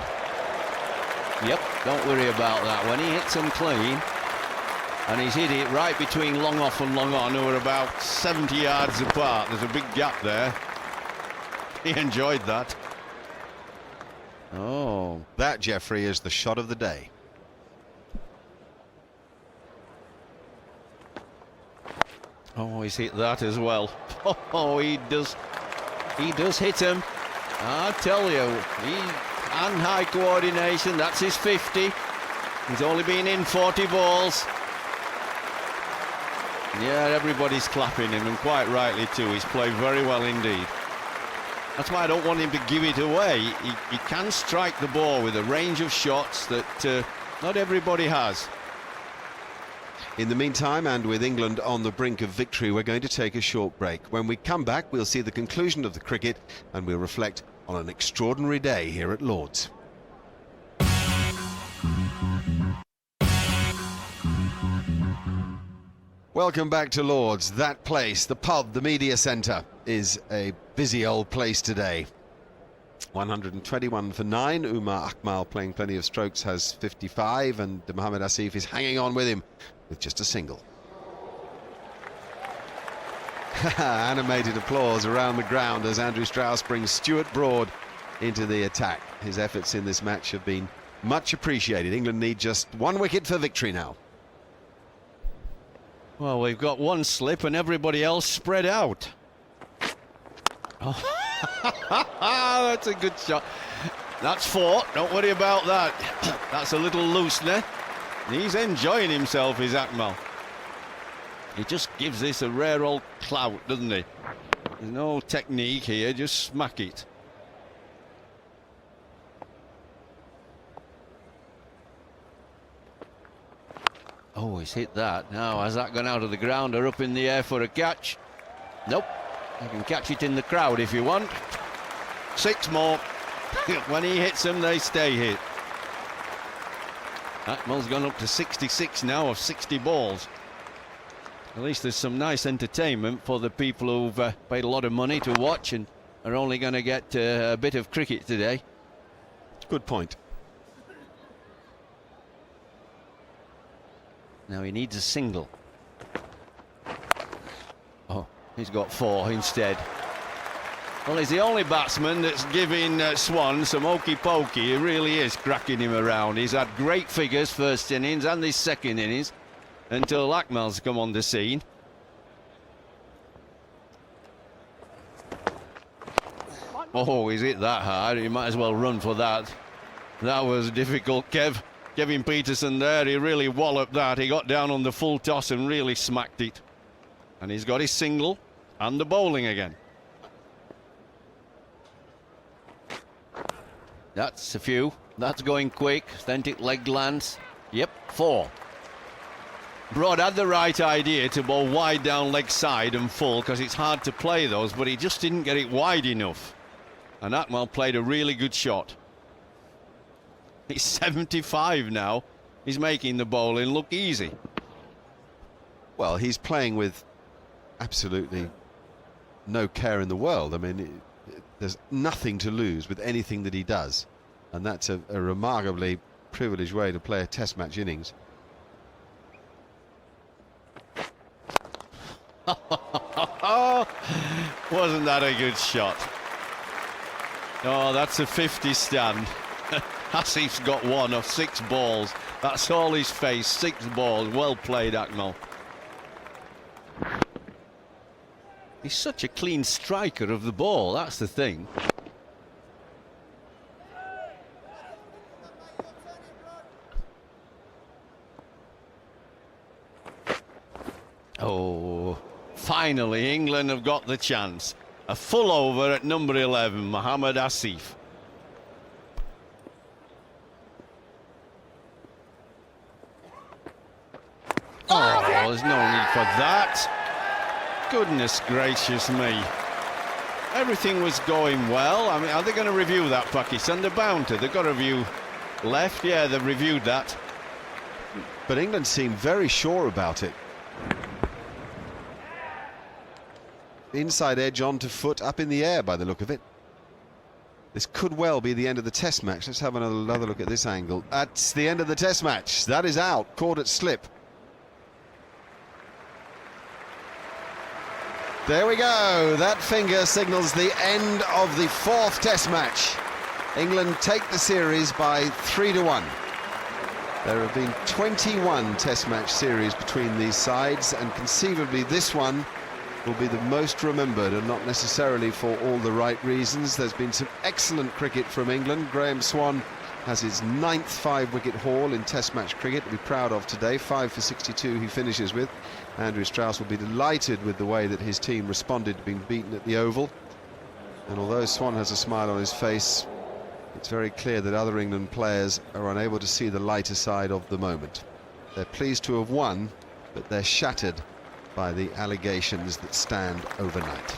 Yep, don't worry about that. When he hits them clean, and he's hit it right between long off and long on, who are about 70 yards apart. There's a big gap there. He enjoyed that. Oh. That, Jeffrey, is the shot of the day. Oh, he's hit that as well. Oh, he does hit him. I tell you, and high coordination. That's his 50. He's only been in 40 balls. Yeah, everybody's clapping him, and quite rightly too. He's played very well indeed. That's why I don't want him to give it away. He can strike the ball with a range of shots that not everybody has. In the meantime, and with England on the brink of victory, we're going to take a short break. When we come back, we'll see the conclusion of the cricket and we'll reflect on an extraordinary day here at Lord's. Welcome back to Lord's. That place, the pub, the media centre, is a busy old place today. 121 for 9. Umar Akmal, playing plenty of strokes, has 55, and Mohammad Asif is hanging on with him with just a single. Animated applause around the ground as Andrew Strauss brings Stuart Broad into the attack. His efforts in this match have been much appreciated. England need just 1 wicket for victory now. Well, we've got one slip and everybody else spread out. Oh. That's a good shot. That's 4. Don't worry about that. That's a little loosener. He's enjoying himself, is Akmal. He just gives this a rare old clout, doesn't he? There's no technique here, just smack it. Oh, he's hit that. Now, has that gone out of the ground or up in the air for a catch? Nope. You can catch it in the crowd if you want. 6 more. When he hits them, they stay hit. Akmal's gone up to 66 now of 60 balls. At least there's some nice entertainment for the people who've paid a lot of money to watch and are only going to get a bit of cricket today. Good point. Now he needs a single. Oh, he's got 4 instead. Well, he's the only batsman that's giving Swan some okey pokey. He really is cracking him around. He's had great figures first innings and his second innings until Akmal's come on the scene. Oh, he's hit that hard. He might as well run for that. That was difficult, Kevin Peterson there. He really walloped that. He got down on the full toss and really smacked it. And he's got his single and the bowling again. That's a few. That's going quick. Authentic leg glance. Yep, 4. Broad had the right idea to bowl wide down leg side and full because it's hard to play those, but he just didn't get it wide enough. And Akmal played a really good shot. He's 75 now. He's making the bowling look easy. Well, he's playing with absolutely no care in the world. I mean, there's nothing to lose with anything that he does. And that's a remarkably privileged way to play a test match innings. Wasn't that a good shot? Oh, that's a 50 stand. Asif's got 1 of 6 balls. That's all he's faced. 6 balls. Well played, Akmal. He's such a clean striker of the ball. That's the thing. Oh, finally England have got the chance. A full over at number 11, Mohammad Asif. Oh, there's no need for that. Goodness gracious me. Everything was going well. I mean, are they going to review that, Pakistan? They're bound to. They've got to review left. Yeah, they've reviewed that. But England seemed very sure about it. Inside edge onto foot, up in the air by the look of it. This could well be the end of the test match. Let's have another look at this angle. That's the end of the test match. That is out. Caught at slip. There we go. That finger signals the end of the 4th test match. England take the series by 3-1. There have been 21 test match series between these sides, and conceivably this one will be the most remembered, and not necessarily for all the right reasons. There's been some excellent cricket from England. Graham Swan has his 9th 5-wicket haul in test match cricket to be proud of today. 5 for 62 he finishes with. Andrew Strauss will be delighted with the way that his team responded to being beaten at the Oval. And although Swan has a smile on his face, it's very clear that other England players are unable to see the lighter side of the moment. They're pleased to have won, but they're shattered by the allegations that stand overnight.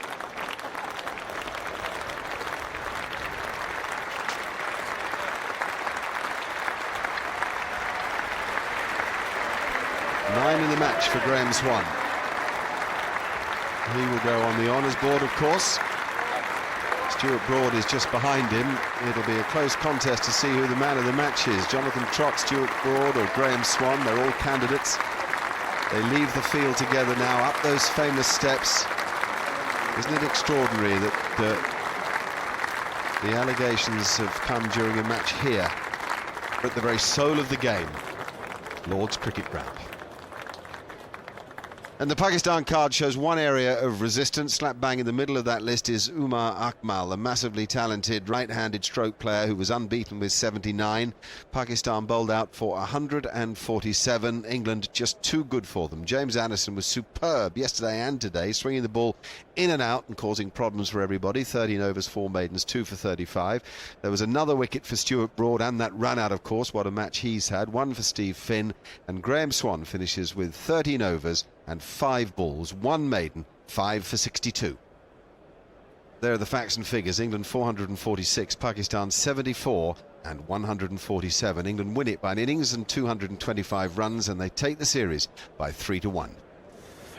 Nine in the match for Graham Swan. He will go on the honours board, of course. Stuart Broad is just behind him. It'll be a close contest to see who the man of the match is. Jonathan Trott, Stuart Broad or Graham Swan, they're all candidates. They leave the field together now, up those famous steps. Isn't it extraordinary that the allegations have come during a match here, at the very soul of the game, Lord's Cricket Ground. And the Pakistan card shows one area of resistance. Slap bang in the middle of that list is Umar Akmal, a massively talented right-handed stroke player who was unbeaten with 79. Pakistan bowled out for 147. England just too good for them. James Anderson was superb yesterday and today, swinging the ball in and out and causing problems for everybody. 13 overs, 4 maidens, 2 for 35. There was another wicket for Stuart Broad and that run out, of course. What a match he's had. 1 for Steve Finn. And Graham Swan finishes with 13 overs and 5 balls, 1 maiden, 5 for 62. There are the facts and figures. England 446, Pakistan 74 and 147. England win it by an innings and 225 runs, and they take the series by 3-1.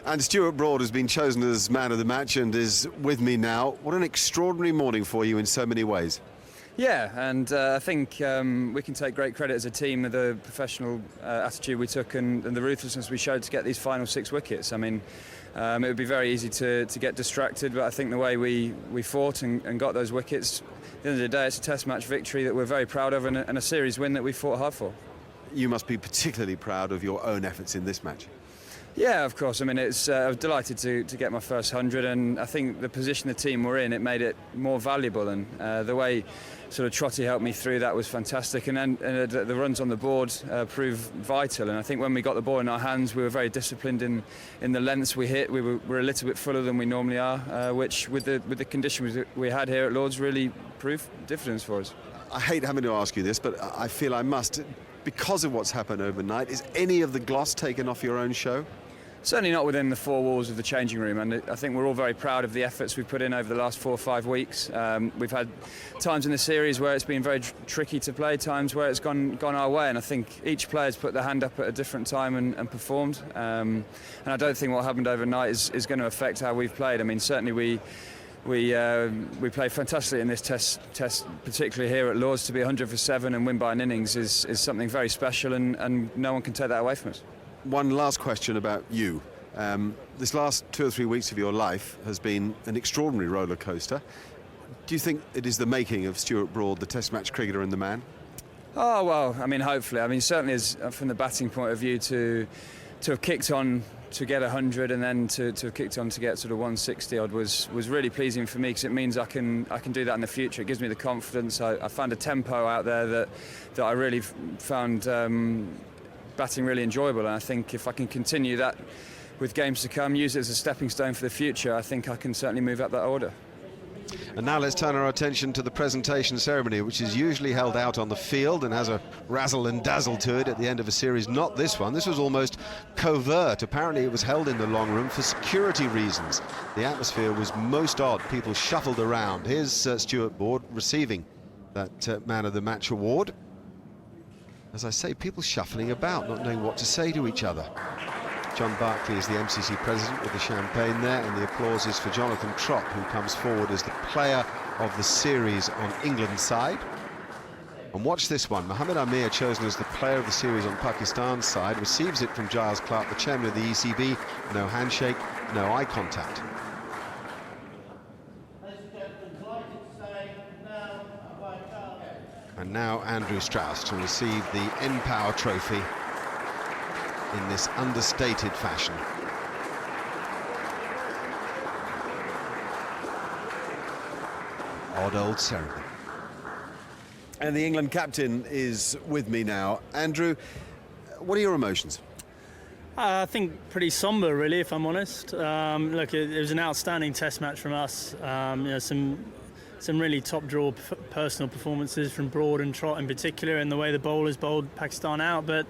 And Stuart Broad has been chosen as man of the match and is with me now. What an extraordinary morning for you in so many ways. Yeah, and I think we can take great credit as a team with the professional attitude we took and the ruthlessness we showed to get these final 6 wickets. I mean, it would be very easy to get distracted, but I think the way we fought and got those wickets, at the end of the day, it's a Test match victory that we're very proud of, and a series win that we fought hard for. You must be particularly proud of your own efforts in this match. Yeah, of course. I mean, I'm delighted to get my first 100, and I think the position the team were in, it made it more valuable, and the way sort of Trotty helped me through that was fantastic, and then the runs on the board proved vital. And I think when we got the ball in our hands, we were very disciplined in the lengths we hit. We were a little bit fuller than we normally are, which with the conditions we had here at Lord's really proved dividends for us. I hate having to ask you this, but I feel I must. Because of what's happened overnight, is any of the gloss taken off your own show? Certainly not within the four walls of the changing room, and I think we're all very proud of the efforts we've put in over the last 4 or 5 weeks. We've had times in the series where it's been very tricky to play, times where it's gone our way, and I think each player's put their hand up at a different time and performed. And I don't think what happened overnight is going to affect how we've played. I mean, certainly we played fantastically in this test, particularly here at Lord's. To be 100 for 7 and win by an innings is something very special, and no one can take that away from us. One last question about you. This last 2 or 3 weeks of your life has been an extraordinary roller coaster. Do you think it is the making of Stuart Broad, the Test match cricketer and the man? Oh, well, I mean, hopefully. I mean, certainly as, from the batting point of view, to have kicked on to get 100 and then to have kicked on to get sort of 160 odd was really pleasing for me, because it means I can do that in the future. It gives me the confidence. I found a tempo out there that I really found batting really enjoyable, and I think if I can continue that with games to come, use it as a stepping stone for the future, I think I can certainly move up that order. And now let's turn our attention to the presentation ceremony, which is usually held out on the field and has a razzle and dazzle to it at the end of a series. Not this one. This was almost covert. Apparently it was held in the long room for security reasons. The atmosphere was most odd. People shuffled around. Here's Stuart Broad receiving that Man of the Match award. As I say, people shuffling about, not knowing what to say to each other. John Barclay is the MCC president with the champagne there, and the applause is for Jonathan Trott, who comes forward as the player of the series on England's side. And watch this one. Mohammed Amir, chosen as the player of the series on Pakistan's side, receives it from Giles Clark, the chairman of the ECB. No handshake, no eye contact. And now Andrew Strauss to receive the N-Power trophy in this understated fashion. Odd old ceremony. And the England captain is with me now. Andrew, what are your emotions? I think pretty somber, really, if I'm honest. Look, it was an outstanding Test match from us. You know, some really top-draw personal performances from Broad and Trott in particular, and the way the bowlers bowled Pakistan out. But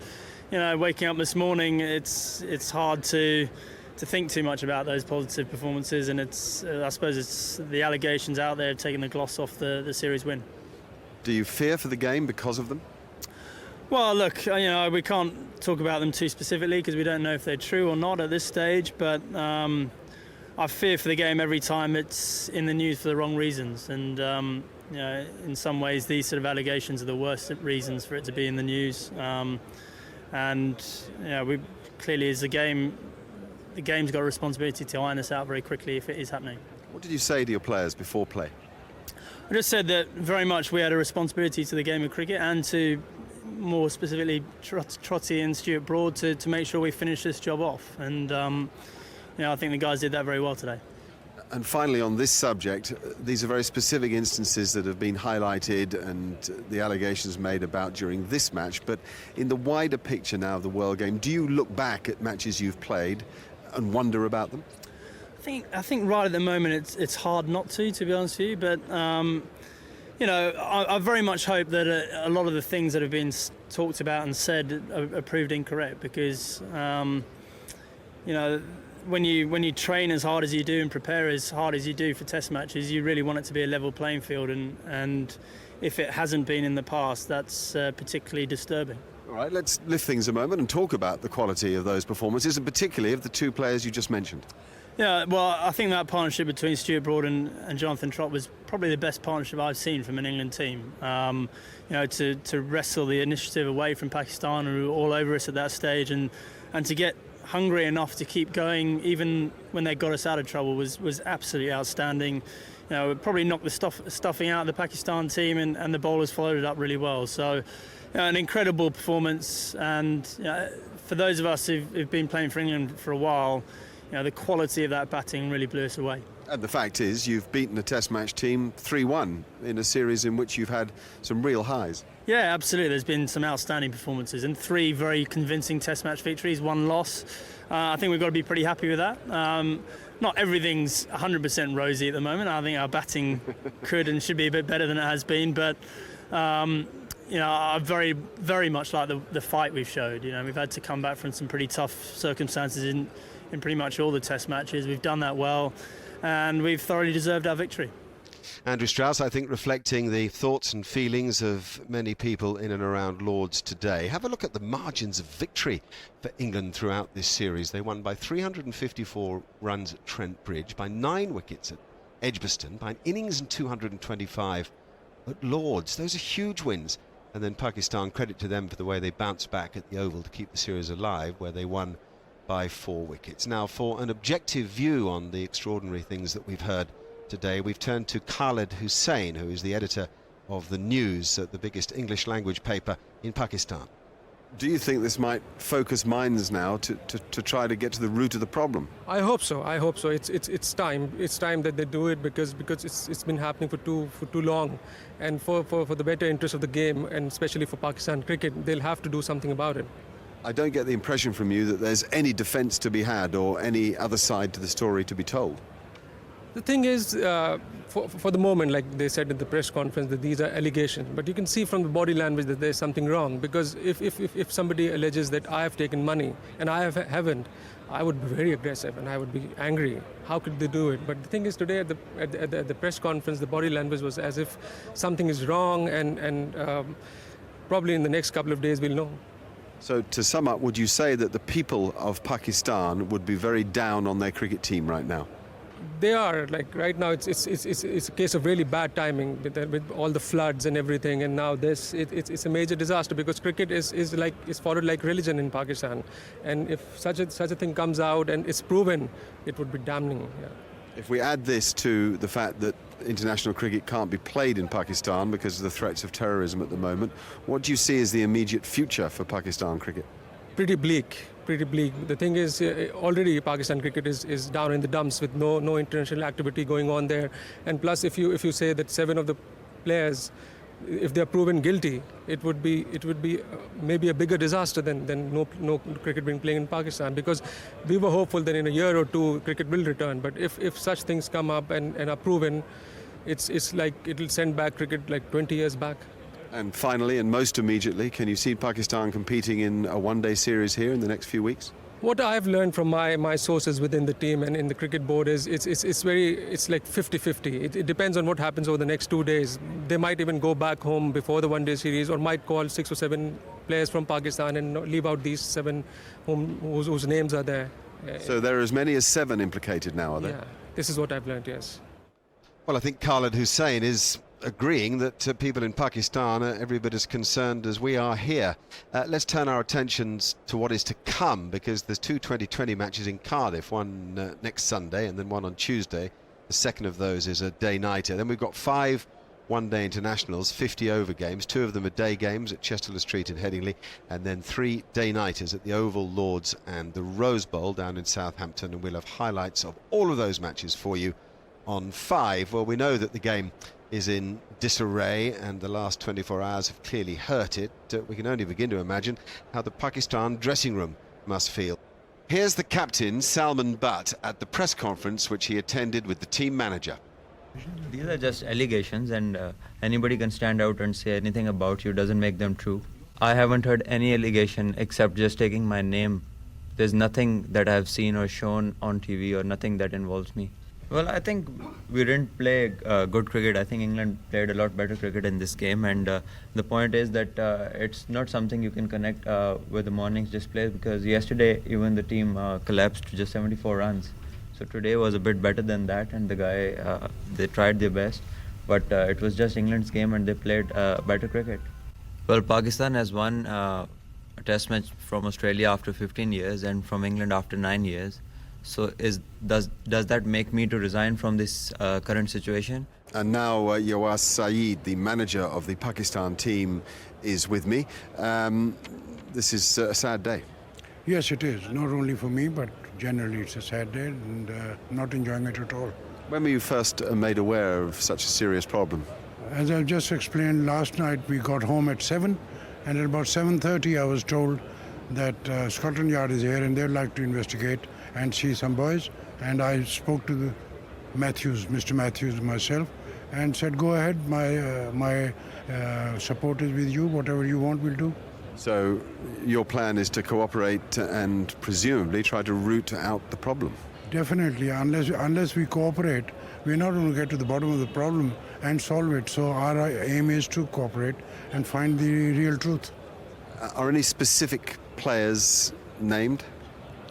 you know, waking up this morning, it's hard to think too much about those positive performances, and I suppose it's the allegations out there taking the gloss off the series win. Do you fear for the game because of them? Well, look, you know, we can't talk about them too specifically because we don't know if they're true or not at this stage, but I fear for the game every time it's in the news for the wrong reasons, and you know, in some ways these sort of allegations are the worst reasons for it to be in the news. And you know, we clearly, as the game's got a responsibility to iron this out very quickly if it is happening. What did you say to your players before play? I just said that very much we had a responsibility to the game of cricket, and to more specifically Trotty and Stuart Broad to make sure we finish this job off, and you know, I think the guys did that very well today. And finally, on this subject, these are very specific instances that have been highlighted and the allegations made about during this match. But in the wider picture now of the World Game, do you look back at matches you've played and wonder about them? I think right at the moment it's hard not to be honest with you. But you know, I very much hope that a lot of the things that have been talked about and said are proved incorrect, because you know, when you train as hard as you do and prepare as hard as you do for Test matches, you really want it to be a level playing field, and if it hasn't been in the past, that's particularly disturbing. All right, let's lift things a moment and talk about the quality of those performances, and particularly of the two players you just mentioned. Yeah, well, I think that partnership between Stuart Broad and Jonathan Trott was probably the best partnership I've seen from an England team. You know, to wrestle the initiative away from Pakistan, who were all over us at that stage, and to get hungry enough to keep going, even when they got us out of trouble, was absolutely outstanding. You know, it probably knocked the stuffing out of the Pakistan team, and the bowlers followed it up really well. So, you know, an incredible performance. And you know, for those of us who've been playing for England for a while, you know, the quality of that batting really blew us away. And the fact is, you've beaten a Test match team 3-1 in a series in which you've had some real highs. Yeah, absolutely. There's been some outstanding performances and 3 very convincing Test match victories, 1 loss. I think we've got to be pretty happy with that. Not everything's 100% rosy at the moment. I think our batting could and should be a bit better than it has been, but you know, I very, very much like the fight we've showed. You know, we've had to come back from some pretty tough circumstances in pretty much all the Test matches. We've done that well, and we've thoroughly deserved our victory. Andrew Strauss, I think, reflecting the thoughts and feelings of many people in and around Lords today. Have a look at the margins of victory for England throughout this series. They won by 354 runs at Trent Bridge, by 9 wickets at Edgbaston, by an innings and 225 at Lords. Those are huge wins. And then Pakistan, credit to them for the way they bounced back at the Oval to keep the series alive, where they won by 4 wickets. Now, for an objective view on the extraordinary things that we've heard today, we've turned to Khalid Hussain, who is the editor of The News, the biggest English language paper in Pakistan. Do you think this might focus minds now to try to get to the root of the problem? I hope so. I hope so. It's time. It's time that they do it because it's been happening for too long, and for the better interest of the game, and especially for Pakistan cricket, they'll have to do something about it. I don't get the impression from you that there's any defence to be had or any other side to the story to be told. The thing is, for the moment, like they said at the press conference, that these are allegations. But you can see from the body language that there's something wrong. Because if somebody alleges that I have taken money and I haven't, I would be very aggressive and I would be angry. How could they do it? But the thing is, today at the press conference, the body language was as if something is wrong, and probably in the next couple of days we'll know. So to sum up, would you say that the people of Pakistan would be very down on their cricket team right now? They are, like right now it's a case of really bad timing with all the floods and everything, and now this it's a major disaster because cricket is followed like religion in Pakistan, and if such a thing comes out and it's proven, it would be damning. Yeah. If we add this to the fact that international cricket can't be played in Pakistan because of the threats of terrorism at the moment, what do you see as the immediate future for Pakistan cricket? Pretty bleak. The thing is, already Pakistan cricket is down in the dumps with no international activity going on there. And plus, if you say that 7 of the players, if they are proven guilty, it would be maybe a bigger disaster than no cricket being played in Pakistan. Because we were hopeful that in a year or 2 cricket will return. But if such things come up and are proven, it's like it'll send back cricket like 20 years back. And finally, and most immediately, can you see Pakistan competing in a one-day series here in the next few weeks? What I've learned from my sources within the team and in the cricket board is it's like 50-50. It depends on what happens over the next 2 days. They might even go back home before the one-day series, or might call 6 or 7 players from Pakistan and leave out these 7 whose names are there. So there are as many as 7 implicated now, are there? Yeah, this is what I've learned, yes. Well, I think Khalid Hussain is agreeing that people in Pakistan are every bit as concerned as we are here. Let's turn our attentions to what is to come, because there's 2 2020 matches in Cardiff, one next Sunday and then one on Tuesday. The second of those is a day-nighter. Then we've got 5 one-day internationals, 50 over games. 2 of them are day games at Chesterland Street in Headingley, and then 3 day-nighters at the Oval, Lords and the Rose Bowl down in Southampton. And we'll have highlights of all of those matches for you on 5. Well, we know that the game is in disarray and the last 24 hours have clearly hurt it. We can only begin to imagine how the Pakistan dressing room must feel. Here's the captain, Salman Butt, at the press conference which he attended with the team manager. These are just allegations, and anybody can stand out and say anything about you, doesn't make them true. I haven't heard any allegation except just taking my name. There's nothing that I've seen or shown on TV or nothing that involves me. Well, I think we didn't play good cricket. I think England played a lot better cricket in this game, and the point is that it's not something you can connect with the morning's display, because yesterday even the team collapsed to just 74 runs. So today was a bit better than that, and the guy, they tried their best, but it was just England's game and they played better cricket. Well, Pakistan has won test match from Australia after 15 years and from England after 9 years. So does that make me to resign from this current situation? And now Yawaz Saeed, the manager of the Pakistan team, is with me. This is a sad day. Yes, it is. Not only for me, but generally it's a sad day and not enjoying it at all. When were you first made aware of such a serious problem? As I've just explained, last night we got home at 7, and at about 7:30 I was told that Scotland Yard is here and they'd like to investigate and see some boys. And I spoke to the Mr. Matthews, myself, and said, go ahead, my support is with you, whatever you want we'll do. So your plan is to cooperate and presumably try to root out the problem? Definitely, unless we cooperate, we're not going to get to the bottom of the problem and solve it. So our aim is to cooperate and find the real truth. Are any specific players named?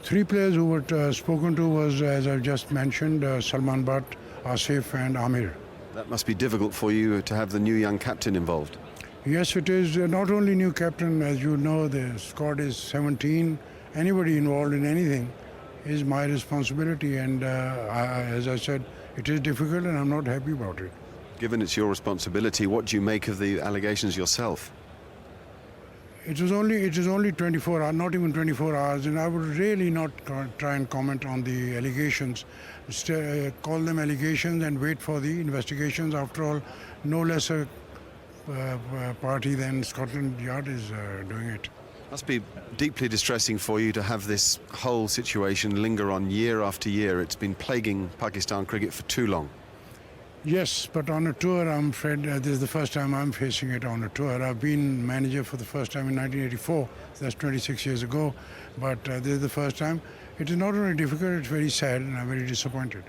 3 players who were spoken to was, as I've just mentioned, Salman Butt, Asif and Amir. That must be difficult for you to have the new young captain involved. Yes, it is. Not only new captain, as you know, the squad is 17. Anybody involved in anything is my responsibility, and as I said, it is difficult and I'm not happy about it. Given it's your responsibility, what do you make of the allegations yourself? It is only 24 hours, not even 24 hours, and I would really not try and comment on the allegations. Call them allegations and wait for the investigations. After all, no lesser party than Scotland Yard is doing it. Must be deeply distressing for you to have this whole situation linger on year after year. It's been plaguing Pakistan cricket for too long. Yes, but on a tour, I'm afraid this is the first time I'm facing it on a tour. I've been manager for the first time in 1984. That's 26 years ago. But this is the first time. It is not only difficult, it's very sad, and I'm very disappointed.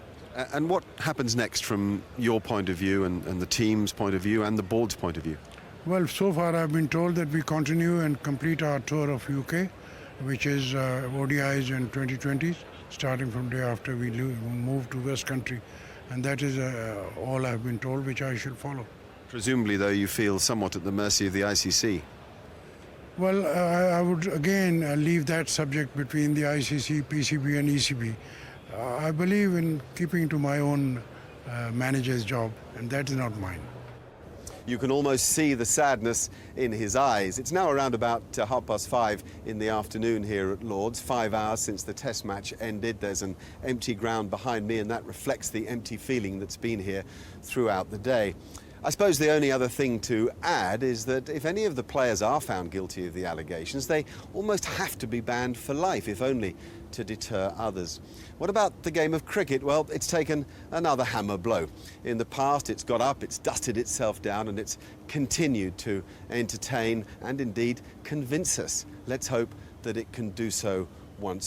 And what happens next from your point of view and the team's point of view and the board's point of view? Well, so far I've been told that we continue and complete our tour of UK, which is ODIs and 2020s, starting from day after we move to West Country. And that is all I've been told, which I should follow. Presumably, though, you feel somewhat at the mercy of the ICC. Well, I would again leave that subject between the ICC, PCB and ECB. I believe in keeping to my own manager's job, and that is not mine. You can almost see the sadness in his eyes. It's now around about 5:30 in the afternoon here at Lord's, 5 hours since the test match ended. There's an empty ground behind me, and that reflects the empty feeling that's been here throughout the day. I suppose the only other thing to add is that if any of the players are found guilty of the allegations, they almost have to be banned for life, if only to deter others. What about the game of cricket? Well, it's taken another hammer blow. In the past, it's got up, it's dusted itself down, and it's continued to entertain and indeed convince us. Let's hope that it can do so once